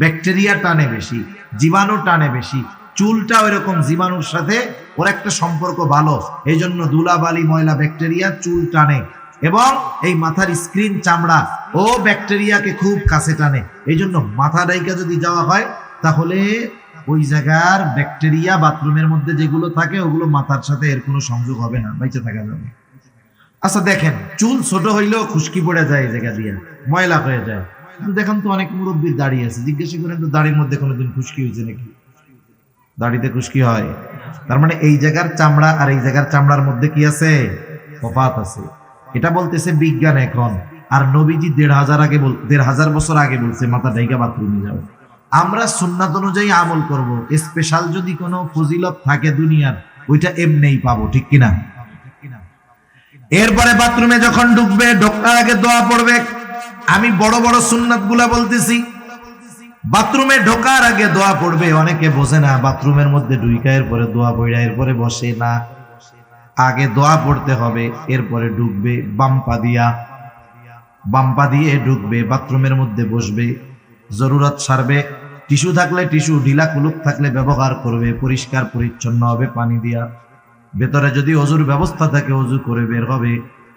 Speaker 1: ব্যাকটেরিয়া টানে বেশি, জীবাণু টানে বেশি। চুলটা ওই রকম জীবাণুর সাথে ওর একটা সম্পর্ক ভালো, এই জন্য ধুলাবালি ময়লা ব্যাকটেরিয়া চুল টানে। এবং এই মাথার স্ক্রিন চামড়া ও ব্যাকটেরিয়াকে খুব কাছে টানে। এই জন্য মাথা ডাইকা যদি যাওয়া হয় তাহলে ওই জায়গার ব্যাকটেরিয়া বাথরুমের মধ্যে যেগুলো থাকে ওগুলো মাথার সাথে এর কোনো সংযোগ হবে না, বেঁচে থাকা যাবে। আচ্ছা দেখেন, চুল ছোট হইলেও খুশকি পড়ে যায়, এই জায়গা দিয়ে ময়লা হয়ে যায়। কিন্তু দেখেন তো অনেক মুরব্বীর দাড়ি আছে, জিজ্ঞাসা করেন তো দাড়ির মধ্যে কোনোদিন খুশকি হয়েছে নাকি? দাড়িতে খুশকি হয়, তার মানে এই জায়গার চামড়া আর এই জায়গার চামড়ার মধ্যে কি আছে? তফাৎ আছে। এটা বলতেছে বিজ্ঞান এখন। আর নবীজি 1500 বছর আগে বলছে মাথা ঢাইকা বাথরুমে যাও। আমরা সুন্নাত অনুযায়ী আমল করব। স্পেশাল যদি কোনো ফজিলত থাকে দুনিয়ার, ওইটা এমনিই পাবো, ঠিক কিনা? এরপরে বাথরুমে যখন ঢুকবে, ঢোকার আগে দোয়া পড়বে। আমি বড় বড় সুন্নাত গুলা বলতেছি। বাথরুমে ঢোকার আগে দোয়া পড়বে। অনেকে বোঝে না, বাথরুমের মধ্যে ঢুইকা এরপরে দোয়া পড়া এরপরে বসে না। আগে দোয়া পড়তে হবে, এরপরে ঢুকবে। বাম পা দিয়ে ঢুকবে, বাথরুমের মধ্যে বসবে, জরুরত সারবে। টিস্যু থাকলে টিস্যু, ঢিলা কুলুপ থাকলে ব্যবহার করবে, পরিষ্কার পরিচ্ছন্ন হবে পানি দিয়া। ভেতরে যদি অজুর ব্যবস্থা থাকে অজু করে বের হবে,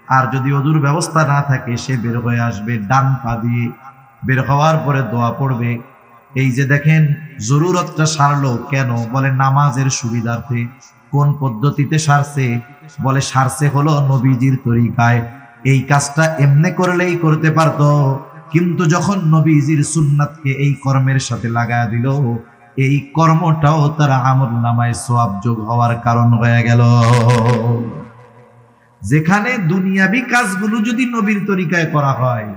Speaker 1: আর যদি অজুর ব্যবস্থা না থাকে সে বের হয়ে আসবে ডান পা দিয়ে। বের হওয়ার পরে দোয়া পড়বে। এই যে দেখেন জরুরতটা সারলো কেন? বলে নামাজের সুবিধার্থে। কোন পদ্ধতিতে সারছে? বলে সারছে হলো নবীজির তরিকায়। এই কাজটা এমনি করলেই করতে পারতো, কিন্তু যখন নবীজির সুন্নাতকে এই কর্মের সাথে লাগায়া দিল, এই কর্মটাও তার আমল নামায় সওয়াব যোগ হওয়ার কারণ হয়ে গেল। যেখানে দুনিয়াবি কাজগুলো যদি নবীর তরিকায় করা হয়,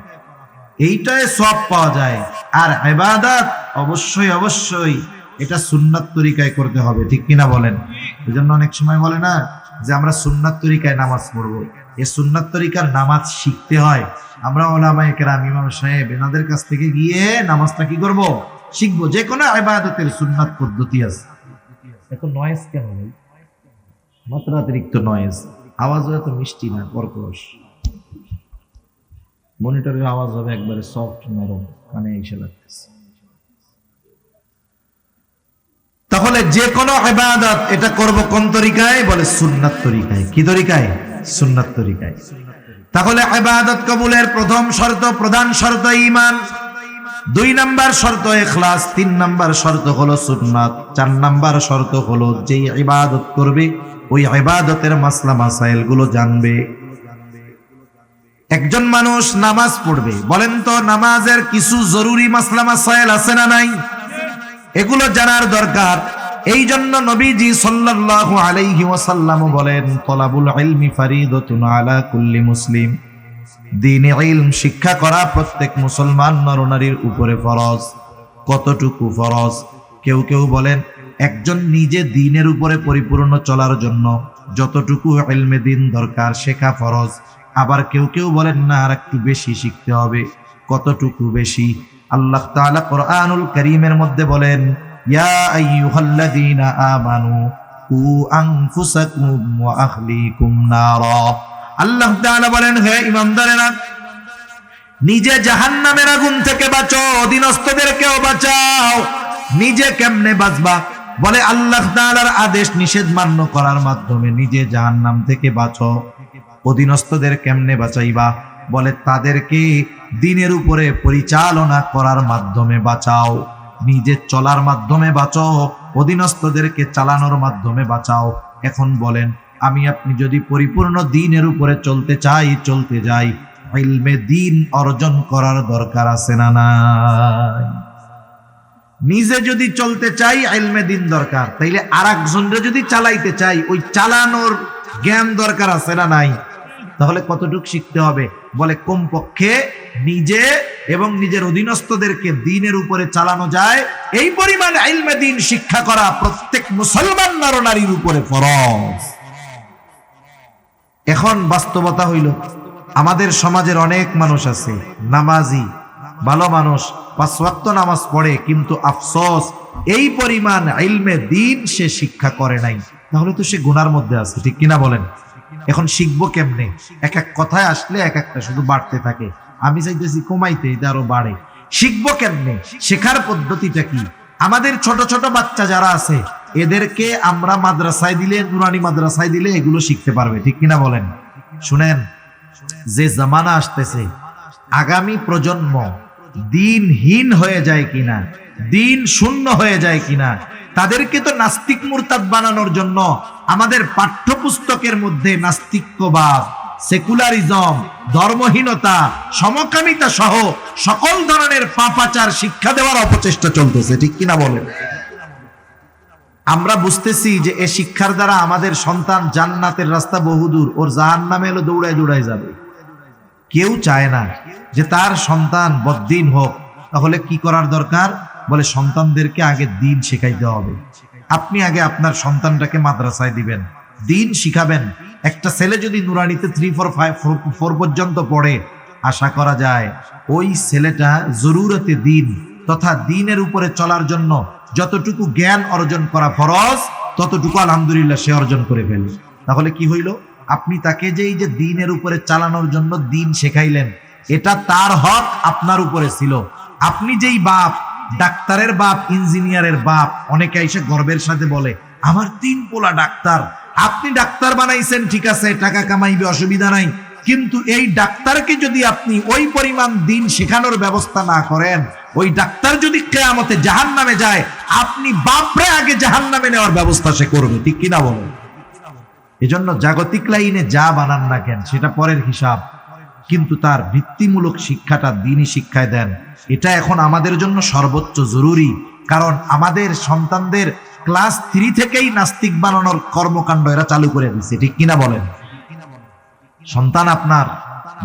Speaker 1: এইটায় সওয়াব পাওয়া যায়। আর ইবাদত অবশ্যই এটা সুন্নাত তরিকায় করতে হবে, ঠিক কিনা বলেন? এজন্য অনেক সময় বলে না যে আমরা সুন্নাত তরিকায় নামাজ পড়বো। এই সুন্নাত তরিকার নামাজ শিখতে হয়। আমরা উলামায়ে কেরাম, ইমাম সাহেব, এনাদের কাছ থেকে গিয়ে নামাজটা কি করব? শিখবো। যে কোনো ইবাদতের সুন্নাত পদ্ধতি আছে। এখন নয়েজ কেন ভাই? মাত্রাতিরিক্ত নয়েজ, আওয়াজও এত মিষ্টি না, কর্কশ। মনিটরের আওয়াজ হবে একবারে সফট, নরম, মানে এসে লাগতেছে। তাহলে যে কোনো ইবাদত এটা করব কোন তরিকায়? বলে সুন্নাত তরিকায়। কি তরিকায়? সুন্নাত তরিকায়। তাহলে ইবাদত কবুলের প্রথম শর্ত, প্রধান শর্ত ঈমান, 2 নাম্বার শর্ত ইখলাস, 3 নাম্বার শর্ত হলো সুন্নাত, 4 নাম্বার শর্ত হলো যে ইবাদত করবে ওই ইবাদতের মাসলা মাসাইল গুলো জানবে। একজন মানুষ নামাজ পড়বে, বলেন তো নামাজের কিছু জরুরি মাসলা মাসাইল আছে না নাই? এগুলো জানার দরকার। এই জন্য নবীজি সাল্লাল্লাহু আলাইহি ওয়াসাল্লাম বলেন, তলাবুল ইলমি ফারিদাতুন আলা কুল্লি মুসলিম, দ্বীনি ইলম শিক্ষা করা প্রত্যেক মুসলমান নরনারীর উপরে ফরজ। কতটুকু ফরজ? কেউ কেউ বলেন একজন নিজে দ্বীনের উপরে পরিপূর্ণ চলার জন্য যতটুকু ইলমে দ্বীন দরকার শেখা ফরজ। আবার কেউ কেউ বলেন না, আর একটু বেশি শিখতে হবে। কতটুকু বেশি? আল্লাহ তাআলা কোরআনুল কারীমের মধ্যে বলেন, ইয়া আইয়ুহাল্লাযীনা আমানু কু আনফুসাকুম ওয়া আহলিকুম নারা। আল্লাহ তাআলা বলেন, হে ঈমানদারেরা, নিজে জাহান্নামের আগুন থেকে বাঁচো, অধীনস্থদেরকেও বাঁচাও। নিজে কেমনে বাঁচবা? বলে আল্লাহ তাআলার আদেশ নিষেধ মান্য করার মাধ্যমে নিজে জাহান্নাম থেকে বাঁচো। অধীনস্থদের কেমনে বাঁচাইবা? বলে তাদেরকে দ্বীনের উপরে পরিচালনা করার মাধ্যমে বাঁচাও। নিজে চলার মাধ্যমে বাঁচো, অধীনস্থদেরকে চালানোর মাধ্যমে বাঁচাও। এখন বলেন, আমি আপনি যদি পরিপূর্ণ দ্বীনের উপরে চলতে যাই, ইলমে দ্বীন অর্জন করার দরকার আছে না নাই? নিজে যদি চলতে চাই ইলমে দ্বীন দরকার, তাইলে আরেকজনকে যদি চালাইতে চাই ওই চালানোর জ্ঞান দরকার আছে না নাই? তাহলে কতটুকু শিখতে হবে? বলে কমপক্ষে নিজে এবং নিজের অধীনস্থদেরকে দ্বীনের উপরে চালানো যায় এই পরিমাণ ইলমে দ্বীন শিক্ষা করা প্রত্যেক মুসলমান নরনারীর উপরে ফরজ। এখন বাস্তবতা হইল, আমাদের সমাজের অনেক মানুষ আছে নামাজি, ভালো মানুষ, 5 ওয়াক্ত নামাজ পড়ে, কিন্তু আফসোস এই পরিমাণ ইলমে দ্বীন সে শিক্ষা করে নাই। তাহলে তো সে গুনার মধ্যে আছে, ঠিক কিনা বলেন? এখন শিখবো কেমনে? এক এক কথায় আসলে এক একটা শুধু বাড়তে থাকে। আমি চাইতেছি কমাইতে, এটা আরো বাড়ে। শিখবো কেমনে? শেখার পদ্ধতিটা কি? আমাদের ছোট ছোট বাচ্চা যারা আছে এদেরকে আমরা মাদ্রাসায় দিলে, নুরানি মাদ্রাসায় দিলে এগুলো শিখতে পারবে, ঠিক কিনা বলেন? শুনেন, যে জামানা আসতেছে, আগামী প্রজন্ম দ্বীনহীন হয়ে যায় কিনা, দ্বীন শূন্য হয়ে যায় কিনা, তাদেরকে তো নাস্তিক মুরতাদ বানানোর জন্য আমাদের পাঠ্যপুস্তকের মধ্যে নাস্তিক্যবাদ, সেকুলারিজম, ধর্মহীনতা, সমকামিতা সহ সকল ধরনের পাপাচার শিক্ষা দেওয়ার অপচেষ্টা চলতেছে, ঠিক কিনা বলেন? আমরা বুঝতেছি যে এই শিক্ষার দ্বারা আমাদের সন্তান জান্নাতের রাস্তা বহুদূর, ওর জাহান্নামে এলো দৌড়ায় দৌড়ায় যাবে। কেউ চায় না যে তার সন্তান বদ্দীন হোক। তাহলে কি করার দরকার? বলে সন্তানদেরকে আগে দ্বীন শেখাইতে হবে। আপনি আগে আপনার সন্তানটাকে মাদ্রাসায় দিবেন, দ্বীন শিখাবেন। একটা ছেলে যদি নুরানিতে 3, 4, 5, 4 পর্যন্ত পড়ে, আশা করা যায় ওই ছেলেটা জরুরতে দ্বীন তথা দ্বীনের উপরে চলার জন্য যতটুকু জ্ঞান অর্জন করা ফরজ ততটুকু আলহামদুলিল্লাহ সে অর্জন করে ফেলবে। তাহলে কি হইল? আপনি তাকে যে এই যে দ্বীনের উপরে চালানোর জন্য দ্বীন শেখাইলেন, এটা তার হক আপনার উপরে ছিল। আপনি যেই বাপ, ডাক্তারের বাপ, ইঞ্জিনিয়ারের বাপ, অনেকে এসে গর্বের সাথে বলে আমার 3 পোলা ডাক্তার। আপনি ডাক্তার বানাইছেন, ঠিক আছে, টাকা কামাইবে, অসুবিধা নাই, কিন্তু এই ডাক্তারকে যদি আপনি ওই পরিমাণ দ্বীন শেখানোর ব্যবস্থা না করেন, ওই ডাক্তার যদি কিয়ামতে জাহান্নামে যায়, আপনি বাপরে আগে জাহান্নামে নেওয়ার ব্যবস্থা সে করবে, ঠিক কিনা বলেন? এজন্য জাগতিক লাইনে যা বানান না কেন সেটা পরের হিসাব, কিন্তু তার ভিত্তিমূলক শিক্ষাটা দ্বীনি শিক্ষায় দেন। এটা এখন আমাদের জন্য সর্বোচ্চ জরুরি, কারণ আমাদের সন্তানদের ক্লাস 3 থেকেই নাস্তিক বানানোর কর্মকাণ্ড এরা চালু করে দিচ্ছে, ঠিক কিনা বলেন? সন্তান আপনার,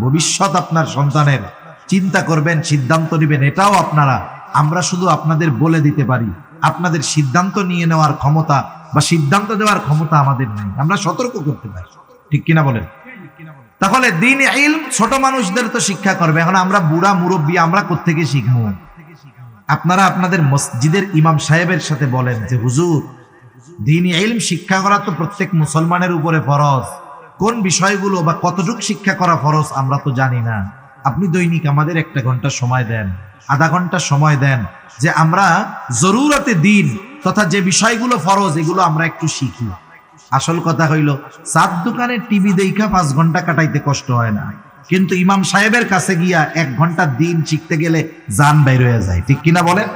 Speaker 1: ভবিষ্যৎ আপনার সন্তানের, চিন্তা করবেন, সিদ্ধান্ত নেবেন, এটাও আপনারা। আমরা শুধু আপনাদের বলে দিতে পারি, আপনাদের সিদ্ধান্ত নিয়ে নেওয়ার ক্ষমতা বা সিদ্ধান্ত দেওয়ার ক্ষমতা আমাদের নেই। আমরা সতর্ক করতে পারি, ঠিক কিনা বলেন? তাহলে দ্বীন ইলম ছোট মানুষদের তো শিক্ষা করবে। এখন আমরা বুড়া মুরব্বী, আমরা কোত্থেকে শিখবো? আপনারা আপনাদের মসজিদের ইমাম সাহেবের সাথে বলেন যে হুজুর দ্বীনি ইলম শিক্ষা করা তো প্রত্যেক মুসলমানের উপরে ফরজ। কোন বিষয়গুলো বা কতটুকু শিক্ষা করা ফরজ আমরা তো জানি না। আপনি দৈনিক আমাদের 1 ঘন্টা সময় দেন, আধা ঘন্টা সময় দেন, যে আমরা জরুরতে দিন তথা যে বিষয়গুলো ফরজ এগুলো আমরা একটু শিখি। আসল কথা হইল, চার দোকানে টিভি দেখা 5 ঘন্টা কাটাইতে কষ্ট হয় না, কিন্তু ইমাম সাহেবের কাছে গিয়া 1 ঘন্টা দিন শিখতে গেলে জান বাইর হয়ে যায়। ঠিক কিনা বলেন?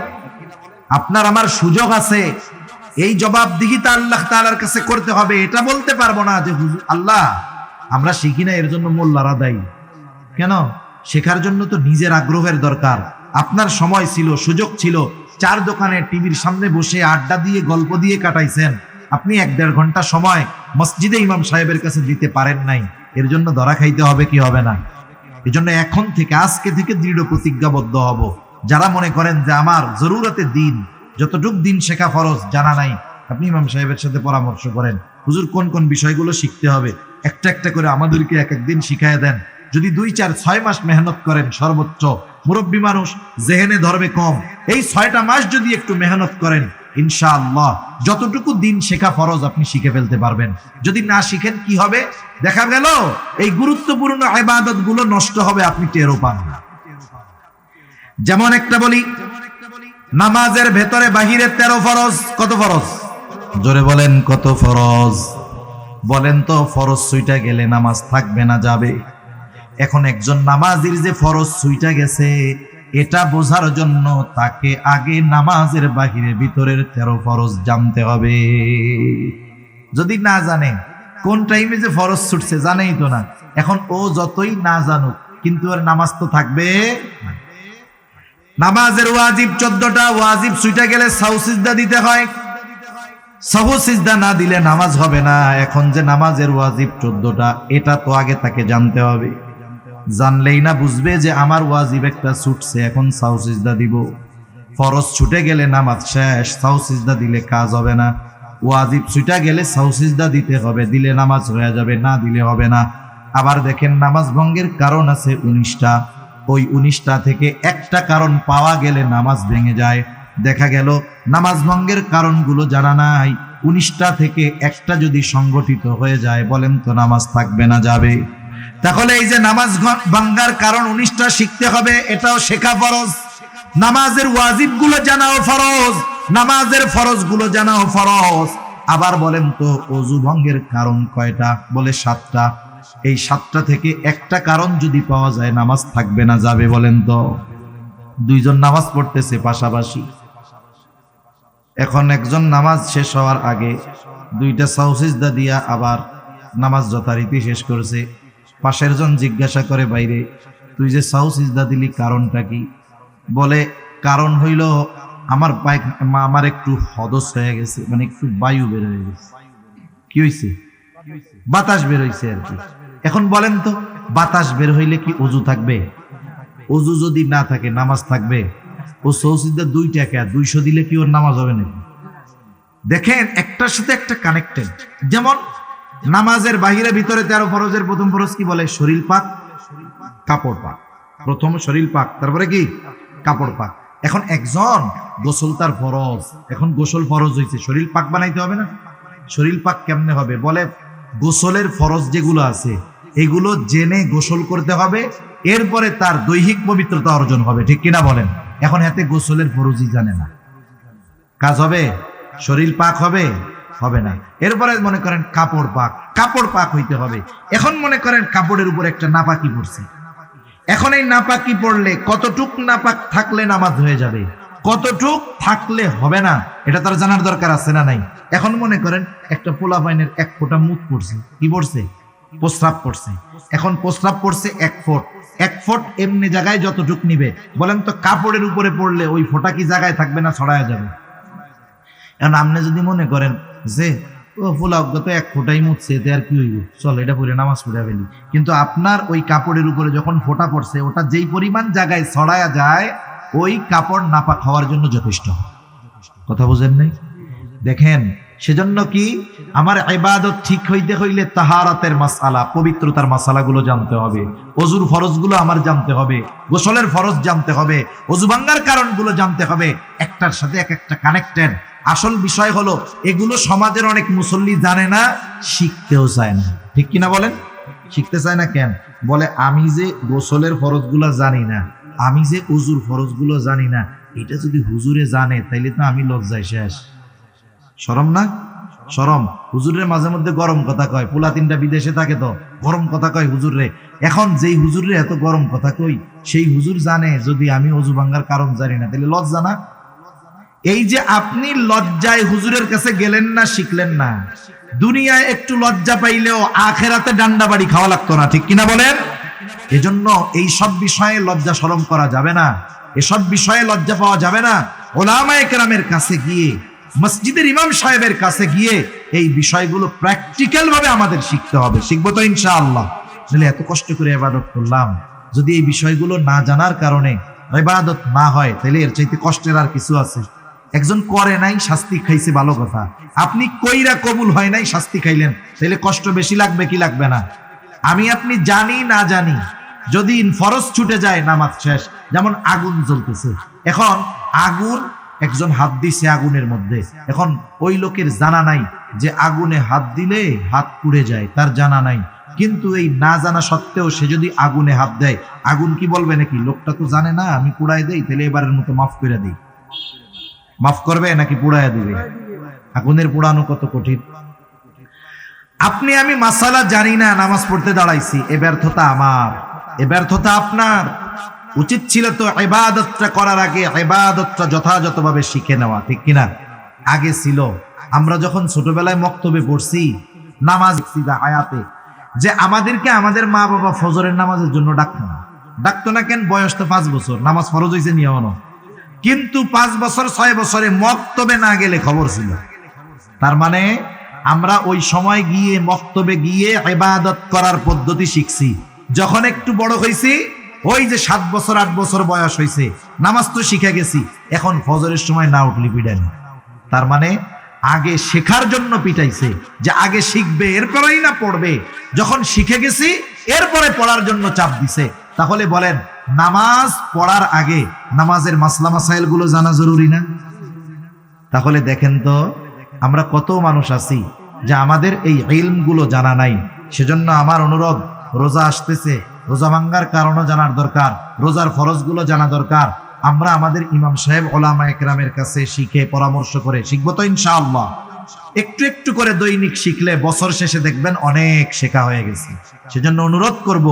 Speaker 1: আপনার আমার সুযোগ আছে, এই জবাবদিহিতা আল্লাহ তাআলার কাছে করতে হবে। এটা বলতে পারবো না যে হুজুর আল্লাহ আমরা শিখি না, এর জন্য মোল্লারা দায়ী। কেন? শেখার জন্য তো নিজের আগ্রহের দরকার। আপনার সময় ছিল, সুযোগ ছিল, 4 দোকানে টিভির সামনে বসে আড্ডা দিয়ে গল্প দিয়ে কাটাইছেন, আপনি 1-1.5 ঘন্টা সময় মসজিদে ইমাম সাহেবের কাছে দিতে পারেন নাই, এর জন্য ধরা খাইতে হবে কি হবে না? এজন্য এখন থেকে, আজকে থেকে দৃঢ় প্রতিজ্ঞাবদ্ধ হব। যারা মনে করেন যে আমার জরুরতে দিন, যতটুক দিন শেখা ফরজ জানা নাই, আপনি ইমাম সাহেবের সাথে পরামর্শ করেন, হুজুর কোন কোন বিষয়গুলো শিখতে হবে, একটা একটা করে আমাদেরকে এক একদিন শিখায় দেন। যদি 2-4-6 মাস মেহনত করেন সর্বোচ্চ, মুরব্বী মানুষ জেহেনে ধরবে কম, এই 6টা মাস যদি একটু মেহনত করেন, ইনশাআল্লাহ যতটুকু দিন শেখা ফরজ আপনি শিখে ফেলতে পারবেন। যদি না শিখেন কি হবে? দেখা গেল এই গুরুত্বপূর্ণ ইবাদত গুলো নষ্ট হবে, আপনি টেরও পান না। যেমন একটা বলি, নামাজের ভেতরে বাহিরে 13 ফরজ। কত ফরজ? জোরে বলেন কত ফরজ? বলেন তো, ফরজ ছুইটা গেলে নামাজ থাকবে না যাবে? এখন একজন নামাজির যে ফরজ ছুইটা গেছে, এটা বোঝার জন্য তাকে আগে নামাজের বাহিরে ভিতরের 13 ফরজ জানতে হবে। যদি না জানে, কোন টাইমে যে ফরজ ছুটছে জানেই তো না, এখন ও যতই না জানুক, কিন্তু ওর নামাজ তো থাকবে। নামাজের ওয়াজিব 14টা, ওয়াজিব ছুটে গেলে সাহু সিজদা দিতে হয়। সাহু সিজদা না দিলে নামাজ হবে না। এখন যে নামাজের ওয়াজিব 14টা, এটা তো আগে তাকে জানতে হবে। জানলেই না বুঝবে যে আমার ওয়াজিব একটা ছুটছে, এখন সাহু সিজদা দিব। ফরজ ছুটে গেলে নামাজ শেষ, সাহু সিজদা দিলে কাজ হবে না। ওয়াজিব ছুটে গেলে সাহু সিজদা দিতে হবে, দিলে নামাজ হয়ে যাবে, না দিলে হবে না। আবার দেখেন, নামাজ ভঙ্গের কারণ আছে 19টা, ওই 19টা থেকে একটা কারণ পাওয়া গেলে নামাজ ভেঙে যায়। দেখা গেল নামাজ ভঙ্গের কারণগুলো জানা নাই, 19টা থেকে একটা যদি সংগঠিত হয়ে যায়, বলেন তো নামাজ থাকবে না যাবে? তাহলে এই যে নামাজ ভাঙ্গার কারণ 19টা শিখতে হবে, এটাও শেখা ফরজ। নামাজের ওয়াজিব গুলো জানাও ফরজ, নামাজের ফরজ গুলো জানাও ফরজ। আবার বলেন তো ওযু ভঙ্গের কারণ কয়টা? বলে 7টা। এই 7টা থেকে একটা কারণ যদি পাওয়া যায়, নামাজ থাকবে না যাবে? বলেন তো। 2 জন নামাজ পড়তেছে পাশাপাশি, এখন একজন নামাজ শেষ হওয়ার আগে 2টা সাহু সিজদা দিয়া আবার নামাজ যথারীতি শেষ করেছে। পাশের জন জিজ্ঞাসা করে বাইরে, তুই যে সাহু সিজদা দিলি কারণটা কি? বলে কারণ হইল আমার একটু হদস হয়ে গেছে, মানে একটু বায়ু বের হয়ে গেছে। কি হয়েছে? বাতাস বের হয়েছে আর কি। এখন বলেন তো, বাতাস বের হইলে কি ওযু থাকবে? ওযু যদি না থাকে নামাজ থাকবে? ও সাহু সিজদা 2টা কে 200 দিলে কি ওর নামাজ হবে নাকি? দেখেন, একটার সাথে একটা কানেক্টেড। যেমন নামাজের বাহিরে ভিতরে 13 ফরজের প্রথম ফরজ কি বলে? শরীর পাক, কাপড় পাক। প্রথম শরীর পাক, তারপরে কি? কাপড় পাক। এখন একজন গোসল তার ফরজ, এখন গোসল ফরজ হয়েছে, শরীর পাক বানাইতে হবে না? শরীর পাক কেমনে হবে? বলে গোসলের ফরজ যেগুলো আছে এগুলো জেনে গোসল করতে হবে, এরপরে তার দৈহিক পবিত্রতা অর্জন হবে। ঠিক কিনা বলেন? এখন হাতে গোসলের ফরজই জানে না, কাজ হবে? শরীর পাক হবে? হবে না। এরপরে মনে করেন কাপড় পাক, কাপড় পাক হইতে হবে। এখন মনে করেন কাপড়ের উপর একটা নাপাকি পড়ছে, এখন এই নাপাকি পড়লে কতটুক নাপাক থাকলে নামাজ হয়ে যাবে, কতটুক থাকলে হবে না, এটা তার জানার দরকার আছে না নাই? এখন মনে করেন একটা পোলাপাইনের 1 ফোঁটা মুখ পড়ছে। কি পড়ছে? প্রস্রাব পড়ছে। এখন প্রস্রাব পড়ছে 1 ফুট, 1 ফুট এমনি জায়গায় যতটুক নিবে, বলেন তো কাপড়ের উপরে পড়লে ওই ফোঁটা কি জায়গায় থাকবে না ছড়ায়া যাবে? এখন আপনি যদি মনে করেন যে ও ফুলাগ্য তো 1 ফোঁটাই মুছছে, এতে আর কি হইব, চল এটা পরে নামাজ পড়ে ফেলি, কিন্তু আপনার ওই কাপড়ের উপরে যখন ফোঁটা পড়ছে, ওটা যেই পরিমাণ জায়গায় ছড়ায়া যায়, ওই কাপড় নাপাক হওয়ার জন্য যথেষ্ট। কথা বুঝেন নাই? দেখেন, সেজন্য কি আমার ইবাদত ঠিক হইতে হইলে তাহারাতের মাসআলা, পবিত্রতার মাসআলাগুলো জানতে হবে, ওযুর ফরজগুলো আমার জানতে হবে, গোসলের ফরজ জানতে হবে, ওযু ভাঙার কারণগুলো জানতে হবে। একটার সাথে একটা কানেক্টেড। আসল বিষয় হলো এগুলো সমাজের অনেক মুসল্লি জানে না, শিখতেও চায় না। ঠিক কিনা বলেন? শিখতে চায় না কেন? বলে আমি যে গোসলের ফরজগুলো জানি না, আমি যে উজুর ফরজগুলো জানি না, এটা যদি হুজুরে জানে তাইলে তো আমি লজ্জায় শেষ। শরম না? শরম। হুজুরের মাঝে মধ্যে গরম কথা কয়, পোলা তিনটা বিদেশে থাকে তো গরম কথা কয় হুজুরে। এখন যেই হুজুরে এত গরম কথা কই, সেই হুজুর জানে যদি আমি অজু ভাঙ্গার কারণ জানি না, তাহলে লজ্জা না? এই যে আপনি লজ্জায় হুজুরের কাছে গেলেন না, শিখলেন না, দুনিয়ায় একটু লজ্জা পাইলেও আখেরাতে ডান্ডা বাড়ি খাওয়া লাগতো না। ঠিক কিনা বলেন? এজন্য এই সব বিষয়ে লজ্জা শরম করা যাবে না, এসব বিষয়ে লজ্জা পাওয়া যাবে না। ওলামায়ে কেরামের কাছে গিয়ে, মসজিদের ইমাম সাহেবের কাছে গিয়ে এই বিষয়গুলো প্র্যাকটিক্যাল ভাবে আমাদের শিখতে হবে। শিখবো তো ইনশাআল্লাহ। তাহলে এত কষ্ট করে ইবাদত করলাম, যদি এই বিষয়গুলো না জানার কারণে ইবাদত না হয়, তাহলে এর চাইতে কষ্টের আর কিছু আছে? একজন করে নাই, শাস্তি খাইছে, ভালো কথা। আপনি কইরা কবুল হয় নাই, শাস্তি খাইলেন, তাহলে কষ্ট বেশি লাগবে কি লাগবে না? আমি আপনি জানি না জানি, যদি ফরজ ছুটে যায়, নামাজ শেষ। যেমন আগুন জ্বলতেছে, এখন আগুন, একজন হাত দিছে আগুনের মধ্যে, এখন ওই লোকের জানা নাই যে আগুনে হাত দিলে হাত পুড়ে যায়, তার জানা নাই। কিন্তু এই না জানা সত্ত্বেও সে যদি আগুনে হাত দেয়, আগুন কি বলবে নাকি লোকটা তো জানে না, আমি পুড়াই দেই, তাহলে এবারের মতো মাফ করে দিই? মাফ করবে নাকি পুড়াইয়া দিবে? আগুনের পোড়ানো কত কঠিন। আপনি আমি মাসালা জানি না, নামাজ পড়তে দাঁড়াইছি, এ ব্যর্থতা আমার, এ ব্যর্থতা আপনার। উচিত ছিল তো ইবাদতটা করার আগে ইবাদতটা যথাযথভাবে শিখে নেওয়া। ঠিক কিনা? আগে ছিল, আমরা যখন ছোটবেলায় মক্তবে পড়ছি, নামাজ সিদা আয়াতে, যে আমাদেরকে আমাদের মা বাবা ফজরের নামাজের জন্য ডাকতো না কেন? বয়স তো 5 বছর, নামাজ ফরজ হয়েছে নিয়মনো, কিন্তু 5 বছর 6 বছরে মক্তবে না গেলে খবর ছিল। তার মানে আমরা ওই সময় গিয়ে মক্তবে গিয়ে ইবাদত করার পদ্ধতি শিখছি। যখন একটু বড় হয়েছি, ওই যে 7 বছর 8 বছর বয়স হয়েছে, নামাজ তো শিখে গেছি, এখন ফজরের সময় না উঠলি পিটানি। তার মানে আগে শেখার জন্য পিটাইছে, যে আগে শিখবে এরপরেই না পড়বে। যখন শিখে গেছি এরপরে পড়ার জন্য চাপ দিছে। তাহলে বলেন, নামাজ পড়ার আগে নামাজের মাসলা মাসাইল গুলো জানা জরুরি না? তাহলে দেখেন তো আমরা কত মানুষ আছি যে আমাদের এই ইলম গুলো জানা নাই। সেজন্য আমার অনুরোধ, রোজা আসতেছে, রোজা ভাঙ্গার কারণও জানার দরকার, রোজার ফরজগুলো জানা দরকার। আমরা আমাদের ইমাম সাহেব ওলামায়ে কেরামের কাছে শিখে পরামর্শ করে শিখবো তো ইনশাআল্লাহ। একটু একটু করে দৈনিক শিখলে বছর শেষে দেখবেন অনেক শেখা হয়ে গেছে। সেজন্য অনুরোধ করব,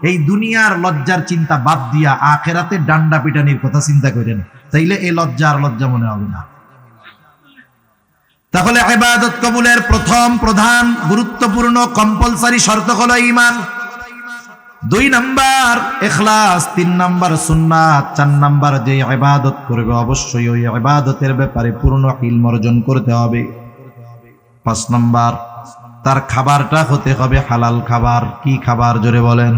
Speaker 1: এই দুনিয়ার লজ্জার চিন্তা বাদ দিয়া আখেরাতে ডান্ডা পিটানির কথা চিন্তা করেন, তাইলে এই লজ্জা আর লজ্জা মনে হবে না। তাহলে ইবাদত কবুলের প্রথম প্রধান গুরুত্বপূর্ণ কম্পালসারি শর্ত হলো ঈমান, 2 নাম্বার ইখলাস, 3 নাম্বার সুন্নাত, 4 নাম্বার যে ইবাদত করবে অবশ্যই ওই ইবাদতের ব্যাপারে পূর্ণ ইলম অর্জন করতে হবে। 5 নাম্বার তার খাবারটা হতে হবে হালাল খাবার। কি খাবার? জোরে বলেন।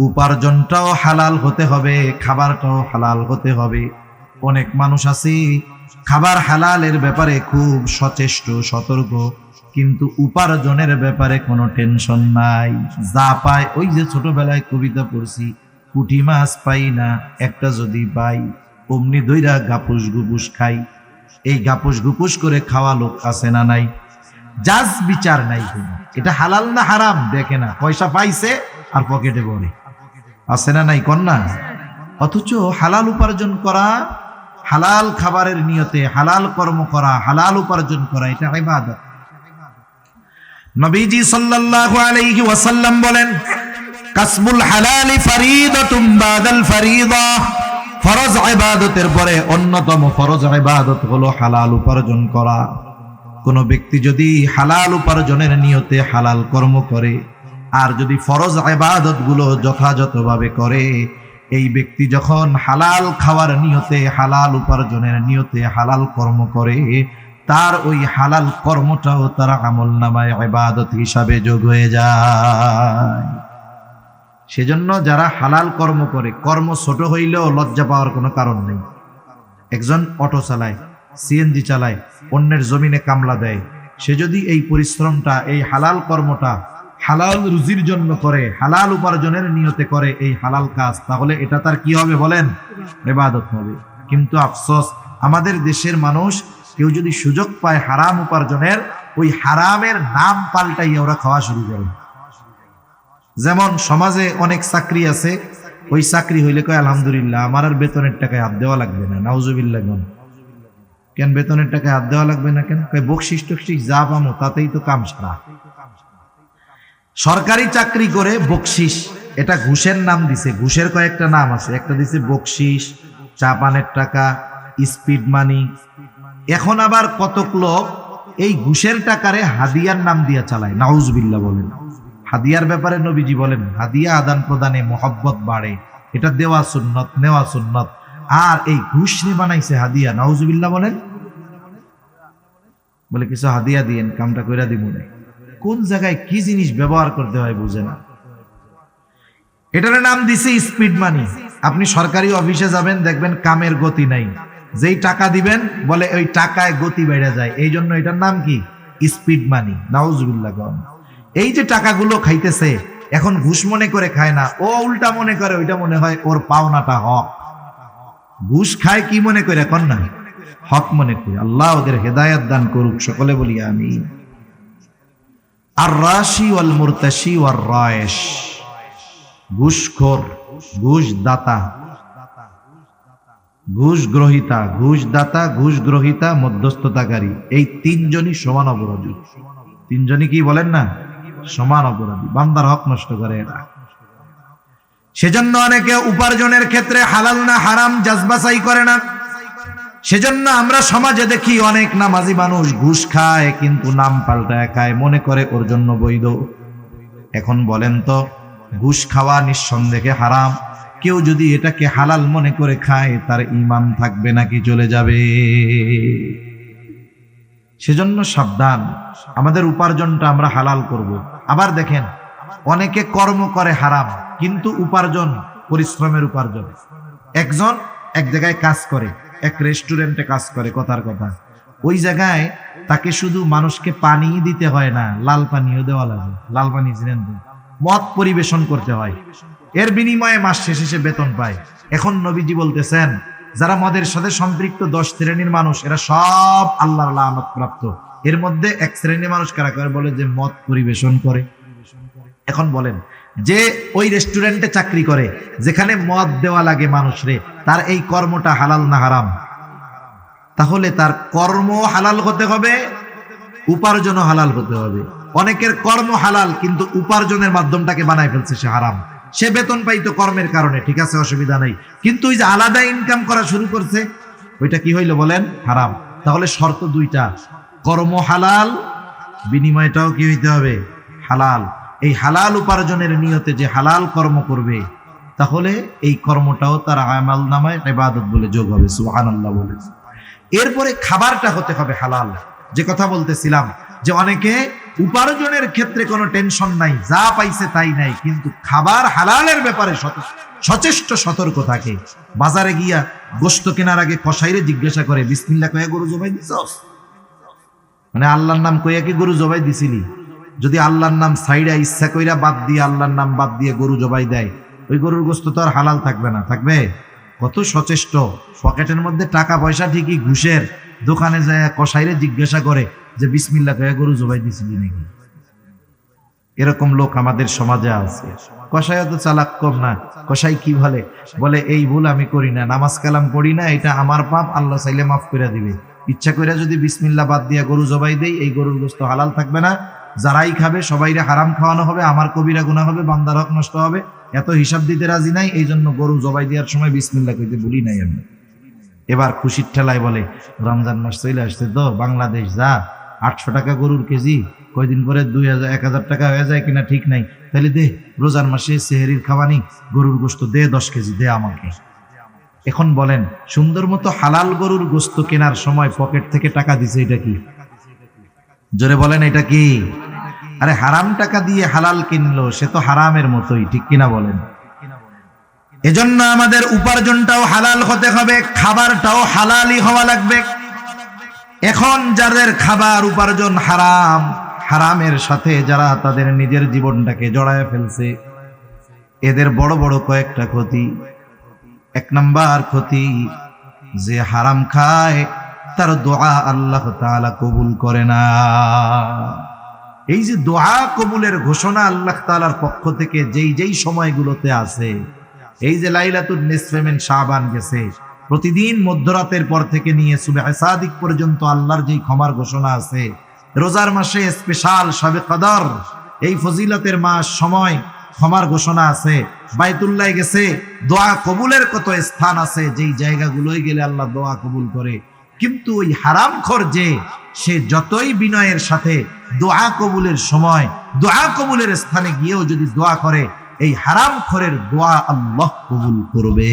Speaker 1: উপার্জনটাও হালাল হতে হবে, খাবারটাও হালাল হতে হবে। অনেক মানুষ আছে খাবার হালালের ব্যাপারে খুব সচেষ্ট সতর্ক, কিন্তু উপার্জনের ব্যাপারে কোনো টেনশন নাই। যা পায়, ওই যে ছোটবেলায় কবিতা পড়ছি, পুঁটি মাছ পাই না, একটা যদি পাই অমনি দইরা গাপুস গুপুস খাই। এই গাপুস গুপুস করে খাওয়া লোক আছে না নাই? জাজ বিচার নাই কোনো, এটা হালাল না হারাম দেখে না, পয়সা পাইছে আর পকেটে ভরে, আছে না নাই কন্যা? অথচ হালাল উপার্জন করা, হালাল খাবারের নিয়তে হালাল কর্ম করা, হালাল উপার্জন করা, এটা ইবাদত। নবীজি সাল্লাল্লাহু আলাইহি ওয়াসাল্লাম বলেন, কাসবুল হালালি ফরিদাতুম বাদাল ফরিদা, ফরজ ইবাদতের পরে অন্যতম ফরজ ইবাদত হলো হালাল উপার্জন করা। কোন ব্যক্তি যদি হালাল উপার্জনের নিয়তে হালাল কর্ম করে, আর যদি ফরজ ইবাদত গুলো যথাযথভাবে করে, এই ব্যক্তি যখন হালাল খাওয়ার নিয়তে, হালাল উপার্জনের নিয়তে হালাল কর্ম করে, তার ওই হালাল কর্মটাও তার আমলনামায় ইবাদত হিসাবে যোগ হয়ে যায়। সেজন্য যারা হালাল কর্ম করে, কর্ম ছোট হইলেও লজ্জা পাওয়ার কোনো কারণ নেই। একজন অটো চালায়, সিএনজি চালায়, অন্যের জমিনে কামলা দেয়, সে যদি এই পরিশ্রমটা, এই হালাল কর্মটা হালাল রুজির জন্য করে, হালাল উপার্জনের নিয়তে করে এই হালাল কাজ, তাহলে এটা তার কি হবে বলেন? ইবাদত হবে। কিন্তু আফসোস, আমাদের দেশের মানুষ কেউ যদি সুযোগ পায় হারাম উপার্জনের, ওই হারামের নাম পাল্টাইয়া ওরা খাওয়া শুরু করে। যেমন সমাজে অনেক চাকরি আছে, ওই চাকরি হইলে কয় আলহামদুলিল্লাহ আমার আর বেতনের টাকায় হাত দেওয়া লাগবে না, নাউজুবিল্লাহ। কেন বেতনের টাকায় হাত দেওয়া লাগবে না কেন? কয় বকশিস টকশিস যা পামো তাতেই তো কাম সারা। সরকারি চাকরি করে বকশিস, এটা ঘুষের নাম দিছে, ঘুষের কয়েকটা নাম আছে, একটা দিছে বকশিস, চা পানের টাকা, স্পিড মানি। এখন আবার কতক লোক এই ঘুষের টাকারে হাদিয়ার নাম দিয়া চালায়, নাউজুবিল্লাহ বলেন। হাদিয়ার ব্যাপারে নবীজি বলেন হাদিয়া আদান প্রদানে মহব্বত বাড়ে, এটা দেওয়া সুন্নত, নেওয়া সুন্নত। আর এই ঘুষ নিয়ে বানাইছে হাদিয়া, নাউজুবিল্লাহ বলেন। বলে কিছু হাদিয়া দিয়েন, কামটা কইরা দিব। কোন জায়গায় কি জিনিস ব্যবহার করতে হয় বুঝে না। এটার নাম দিছে স্পিড মানি। আপনি সরকারি অফিসে যাবেন, দেখবেন কামের গতি নাই, যেই টাকা দিবেন বলে ওই টাকায় গতি বেড়ে যায়, এই জন্য এটার নাম কি স্পিড মানি, নাউজুবিল্লাহ। এই যে টাকাগুলো খাইতেছে এখন ঘুষ মনে করে খায় না, ও উল্টা মনে করে ওইটা মনে হয় ওর পাওনাটা হক। ঘুষ খায় কি মনে করে এখন না, হক মনে করে। আল্লাহ ওদের হেদায়েত দান করুক, সকলে বলি আমিন। আর রাশি ওয়াল মুরতাশি ওয়ার রায়েশ, ঘুষখোর, ঘুষ দাতা, ঘুষ গ্রহিতা, ঘুষ দাতা, ঘুষ গ্রহিতা, মধ্যস্থতাকারী, এই তিনজনই সমান অপরাধী। তিনজনই কি বলেন না, সমান অপরাধী, বান্দার হক নষ্ট করে এরা। সেজন্য অনেকে উপার্জনের ক্ষেত্রে হালাল না হারাম যাচাই করে না। সেজন্য আমরা সমাজে দেখি অনেক নামাজি মানুষ ঘুষ খায়, কিন্তু নাম পাল্টায় খায়, মনে করে ওর জন্য বৈধ। এখন বলেন তো, ঘুষ খাওয়া নিঃসন্দেহে হারাম, কেউ যদি এটাকে হালাল মনে করে খায় তার ঈমান থাকবে নাকি চলে যাবে? সেজন্য সাবধান, আমাদের উপার্জনটা আমরা হালাল করব। আবার দেখেন অনেকে কর্ম করে হারাম, কিন্তু উপার্জন পরিশ্রমের উপার্জন। একজন এক জায়গায় কাজ করে, এক রেস্টুরেন্টে কাজ করে, কথার কথা, ওই জায়গায় তাকে শুধু মানুষকে পানি দিতে হয় না, লাল পানিও দেওয়া লাগে। লাল পানি চিনেন তো? মদ পরিবেশন করতে হয়, এর বিনিময়ে মাস শেষে সে বেতন পায়। এখন নবীজি বলতেছেন যারা মদের সাথে সম্পৃক্ত 10 শ্রেণীর মানুষ, এরা সব আল্লাহর লানত প্রাপ্ত। এর মধ্যে এক শ্রেণীর মানুষ কারা করে, বলে যে মদ পরিবেশন করে। এখন বলেন, যে ওই রেস্টুরেন্টে চাকরি করে, যেখানে মদ দেওয়া লাগে মানুষরে, তার এই কর্মটা হালাল না হারাম? তাহলে তার কর্ম হালাল হতে হবে, উপার্জনও হালাল হতে হবে। অনেকের কর্ম হালাল, কিন্তু উপার্জনের মাধ্যমটাকে বানায় ফেলছে সে হারাম। সে বেতন পাইতো কর্মের কারণে, ঠিক আছে, অসুবিধা নাই, কিন্তু ওই যে আলাদা ইনকাম করা শুরু করছে, ওইটা কি হইলো বলেন, হারাম। তাহলে শর্ত দুইটা, কর্ম হালাল, বিনিময়টাও কি হইতে হবে, হালাল। এই হালাল উপার্জনের নিয়তে যে হালাল কর্ম করবে, তাহলে এই কর্মটাও তার আমাল নামায় ইবাদত বলে যোগ হবে, সুবহানাল্লাহ বলে। এরপরে খাবারটা হতে হবে হালাল। যে কথা বলতেছিলাম যে অনেকে উপার্জনের ক্ষেত্রে কোনো টেনশন নাই, যা পাইছে তাই নাই, কিন্তু খাবার হালালের ব্যাপারে সচেষ্ট সতর্ক থাকে। বাজারে গিয়া গোশত কেনার আগে কসাইরে জিজ্ঞাসা করে, বিসমিল্লাহ কইয়া গরু জবাই দিছস? মানে আল্লাহর নাম কইয়া কি গরু জবাই দিছিলি? যদি আল্লাহর নাম সাইডা ইচ্ছা কইরা বাদ দিয়ে, আল্লাহর নাম বাদ দিয়ে গরু জবাই দেয়, ওই গরুর গোশত তো আর হালাল থাকবে না, থাকবে? কত সচেষ্ট, পকেটের মধ্যে টাকা পয়সা ঠিকই, ঘুষের দোকানে যায় কসাইরে জিজ্ঞাসা করে যে বিসমিল্লাহ কইয়া গরু জবাই দিছিলি নাকি? এরকম লোক আমাদের সমাজে আছে। কসাইও তো চালাক কম না। কসাই কি বলে, বলে এই ভুল আমি করি না, নামাজ কালাম পড়ি না, এটা আমার পাপ, আল্লাহ চাইলে মাফ করে দিবে। ইচ্ছা করে যদি বিসমিল্লাহ বাদ দিয়া গরু জবাই দেই, এই গরুর গোশত হালাল থাকবে না, যারাই খাবে সবাইরে হারাম খাওয়ানো হবে, আমার কবিরা গুনাহ হবে, বান্দার হক নষ্ট হবে। এত হিসাব দিতে রাজি নাই, এই জন্য গরু জবাই দেওয়ার সময় বিসমিল্লাহ কইতে ভুলি নাই আমি। এবার খুশির ঠেলায় বলে রমজান মাস চলে আসছে তো, বাংলাদেশ যা 800 টাকা গরুর কেজি, কয়দিন পরে 2000-1000 টাকা হয়ে যায় কিনা ঠিক নাই, তাহলে দে রোজার মাসে সেহরির খাওয়ানি গরুর গোশত দে 10 কেজি দে আমাকে। এখন বলেন, সুন্দর মতো হালাল গরুর গোশত কেনার সময় পকেট থেকে টাকা দিছে, এটা কি? জোরে বলেন, এটা কি? আরে হারাম টাকা দিয়ে হালাল কিনলো, সে তো হারামের মতোই, ঠিক কিনা বলেন? এজন্য আমাদের উপার্জনটাও হালাল হতে হবে, খাবারটাও হালালই হওয়া লাগবে। এখন যাদের খাবার উপার্জন হারাম, হারামের সাথে যারা তাদের নিজের জীবনটাকে জড়ায় ফেলছে, এদের বড় বড় কয়েকটা ক্ষতি। 1 নাম্বার ক্ষতি, যে হারাম খায় তার দোয়া আল্লাহ তাআলা কবুল করে না। এই যে দোয়া কবুলের ঘোষণা আল্লাহ তাআলার পক্ষ থেকে যেই সময়গুলোতে আছে, এই যে লাইলাতুন নিসফে মিন শাবান গেছে, প্রতিদিন মধ্যরাতের পর থেকে নিয়ে সুবহে সাদিক পর্যন্ত আল্লাহর যেই ক্ষমার ঘোষণা আছে, রোজার মাসে স্পেশাল শবে কদর, এই ফজিলতের মাস সময় ক্ষমার ঘোষণা আছে, বাইতুল্লাহ গেছে, দোয়া কবুলের কত স্থান আছে, যেই জায়গাগুলোয় গেলে আল্লাহ দোয়া কবুল করে। কিন্তু ওই হারামখোর যে, সে যতই বিনয়ের সাথে দোয়া কবুলের সময় দোয়া কবুলের স্থানে গিয়েও যদি দোয়া করে, এই হারামখোরের দোয়া আল্লাহ কবুল করবে।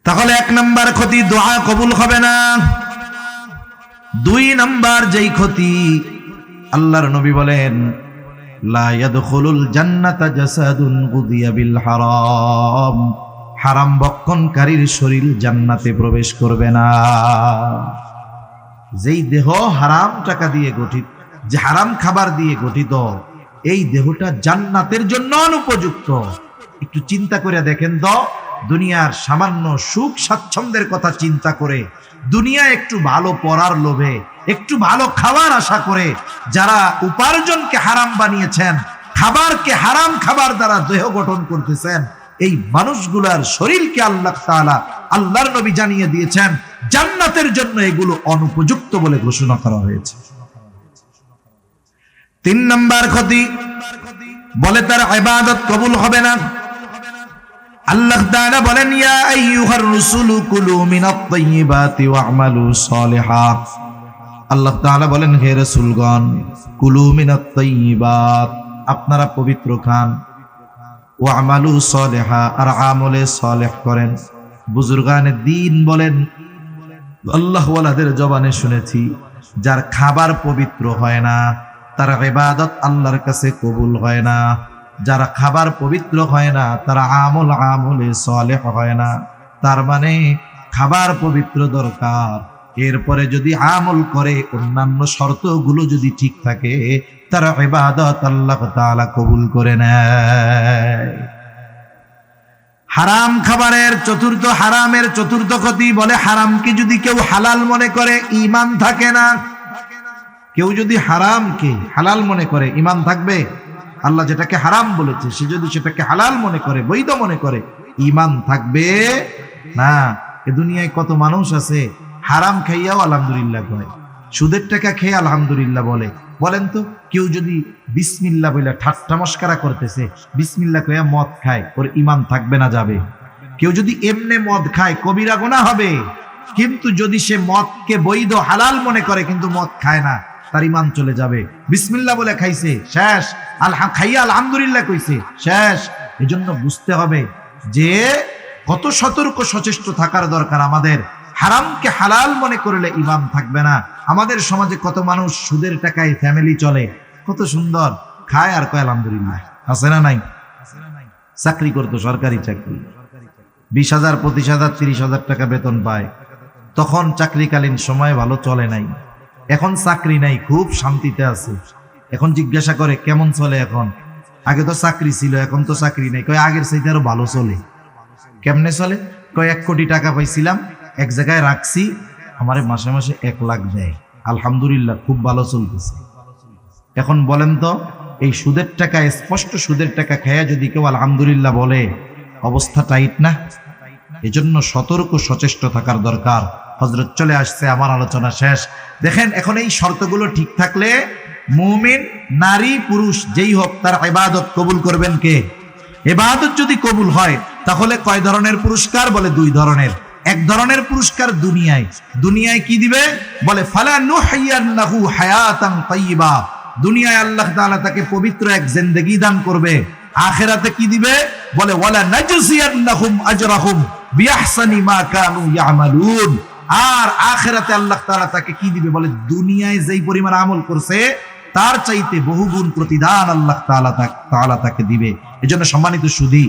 Speaker 1: তাহলে 1 নাম্বার ক্ষতি, দোয়া কবুল হবে না। 2 নাম্বার যেই ক্ষতি, আল্লাহর নবী বলেন লা ইয়াদখুলুল জান্নাতা জাসাদুন গুদিয়া বিল হারাম, হারাম ভক্ষণকারীর শরীর জান্নাতে প্রবেশ করবে না। যেই দেহ হারাম টাকা দিয়ে গঠিত, যে হারাম খাবার দিয়ে গঠিত, এই দেহটা জান্নাতের জন্য অনুপযুক্ত। একটু চিন্তা করে দেখেন তো, দুনিয়ার সামান্য সুখ স্বাচ্ছন্দ্যের কথা চিন্তা করে, দুনিয়া একটু ভালো পড়ার লোভে, একটু ভালো খাবার আশা করে যারা উপার্জনকে হারাম বানিয়েছেন, খাবারকে হারাম খাবার দ্বারা দেহ গঠন করতেছেন, এই মানুষগুলার শরীরকে আল্লাহ তাআলা, আল্লাহর নবী জানিয়ে দিয়েছেন জান্নাতের জন্য এগুলো অনুপযুক্ত বলে ঘোষণা করা হয়েছে। 3 নাম্বার ক্ষতি, বলে তার ইবাদত কবুল হবে না। আল্লাহ তাআলা বলেন ইয়া আইয়ুহার রাসূলু কুলু মিনাত তাইয়্যিবাতি ওয়া'মালু সালিহাত। আল্লাহ তাআলা বলেন হে রাসূলগণ, কুলু মিনাত তাইয়্যিবাত, আপনারা পবিত্র খান, ওয়া'মালু সালিহা, আর আমলে সালেহ করেন। বুজুর্গানে দ্বীন বলেন, আল্লাহ ওয়ালাদের জবানে শুনেছি, যার খাবার পবিত্র হয় না তার ইবাদত আল্লাহর কাছে কবুল হয় না। যারা খাবার পবিত্র হয় না তারা আমলে সালেহ হয় না। তার মানে খাবার পবিত্র দরকার, এরপরে যদি আমল করে, অন্যান্য শর্তগুলো যদি ঠিক থাকে, তার ইবাদত আল্লাহ তাআলা কবুল করে নেয়। হারাম খাবারের হারামের চতুর্থ ক্ষতি, বলে হারামকে যদি কেউ হালাল মনে করে ঈমান থাকে না। কেউ যদি হারামকে হালাল মনে করে, ঈমান থাকবে? আল্লাহ যেটাকে হারাম বলেছে, সে যদি সেটাকে হালাল মনে করে, বৈধ মনে করে, ঈমান থাকবে না। এ দুনিয়ায় কত মানুষ আছে হারাম খাইয়াও আলহামদুলিল্লাহ কয়, সুদের টাকা খেয়ে আলহামদুলিল্লাহ বলে। বলেন তো, কেউ যদি বিসমিল্লাহ বলে ঠাট্টা মস্করা করতেছে, বিসমিল্লাহ কইয়া মদ খায়, ওর ঈমান থাকবে না যাবে? কেউ যদি এমনে মদ খায় কবিরা গুনাহ হবে, কিন্তু যদি সে মদকে বৈধ হালাল মনে করে কিন্তু মদ খায় না, তার ঈমান চলে যাবে। বিসমিল্লাহ বলে খাইছে, শেষ। খাইয়া আলহামদুলিল্লাহ কইছে, শেষ। এজন্য বুঝতে হবে যে কত সতর্ক সচেষ্ট থাকার দরকার আমাদের। হারামকে হালাল মনে করলে ঈমান থাকবে না। আমাদের সমাজে কত মানুষ সুদের টাকায় ফ্যামিলি চলে, কত সুন্দর খায় আর কয় আলহামদুলিল্লাহ। আছে না নাই? চাকরি করতো, সরকারি চাকরি, 20,000, 25,000, 30,000 টাকা বেতন পায়। তখন চাকরিকালীন সময় ভালো চলে নাই, এখন চাকরি নাই, খুব শান্তিতে আছে। এখন জিজ্ঞাসা করে কেমন চলে এখন? আগে তো চাকরি ছিল, এখন তো চাকরি নাই। কয় আগের চাইতে আরো ভালো চলে। কেমনে চলে? কয় 1 কোটি টাকা পাইছিলাম, এক জায়গায় রাখছি, আমারে মাসে মাসে 1 লাখ দেয়, আলহামদুলিল্লাহ খুব ভালো চলতেছে। এখন বলেন তো, এই সুদের টাকা, স্পষ্ট সুদের টাকা খেয়ে যদি কেউ আলহামদুলিল্লাহ বলে, অবস্থা টাইট না? এজন্য সতর্ক সচেষ্ট থাকার দরকার। হযরত চলে আসছে, আমার আলোচনা শেষ। দেখেন, এখন এই শর্তগুলো ঠিক থাকলে মুমিন নারী পুরুষ যেই হোক তার ইবাদত কবুল করবেন কে? ইবাদত যদি কবুল হয় তাহলে কয় ধরনের পুরস্কার? বলে 2 ধরনের। এক ধরনের পুরস্কার দুনিয়ায় কি দিবে? বলে ফালা নুহইয়ান্নাহু হায়াতান তাইয়্যিবা, দুনিয়ায় আল্লাহ তাআলা তাকে পবিত্র এক জিন্দেগি দান করবে। আখিরাতে কি দিবে? বলে ওয়ালা নাজজিয়ান্নাহুম আজরাহুম বিআহসানি মা কানু ইয়ামালুন, আর আখিরাতে আল্লাহ তাআলা তাকে কি দিবে? বলে দুনিয়ায় যেই পরিমাণ আমল করছে তার চাইতে বহুগুণ প্রতিদান আল্লাহ তাআলা তাকে দিবে। এজন্য সম্মানিত সুধী,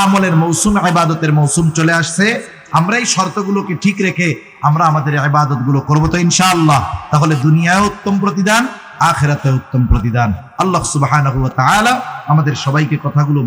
Speaker 1: আমলের মৌসুম, ইবাদতের মৌসুম চলে আসছে। আমরা এই শর্তগুলোকে ঠিক রেখে আমরা আমাদের ইবাদতগুলো করব তো ইনশাআল্লাহ, তাহলে দুনিয়ায় উত্তম প্রতিদান, আখিরাতে উত্তম প্রতিদান। আল্লাহ সুবহানাহু ওয়া তাআলা আমাদের সবাইকে কথাগুলো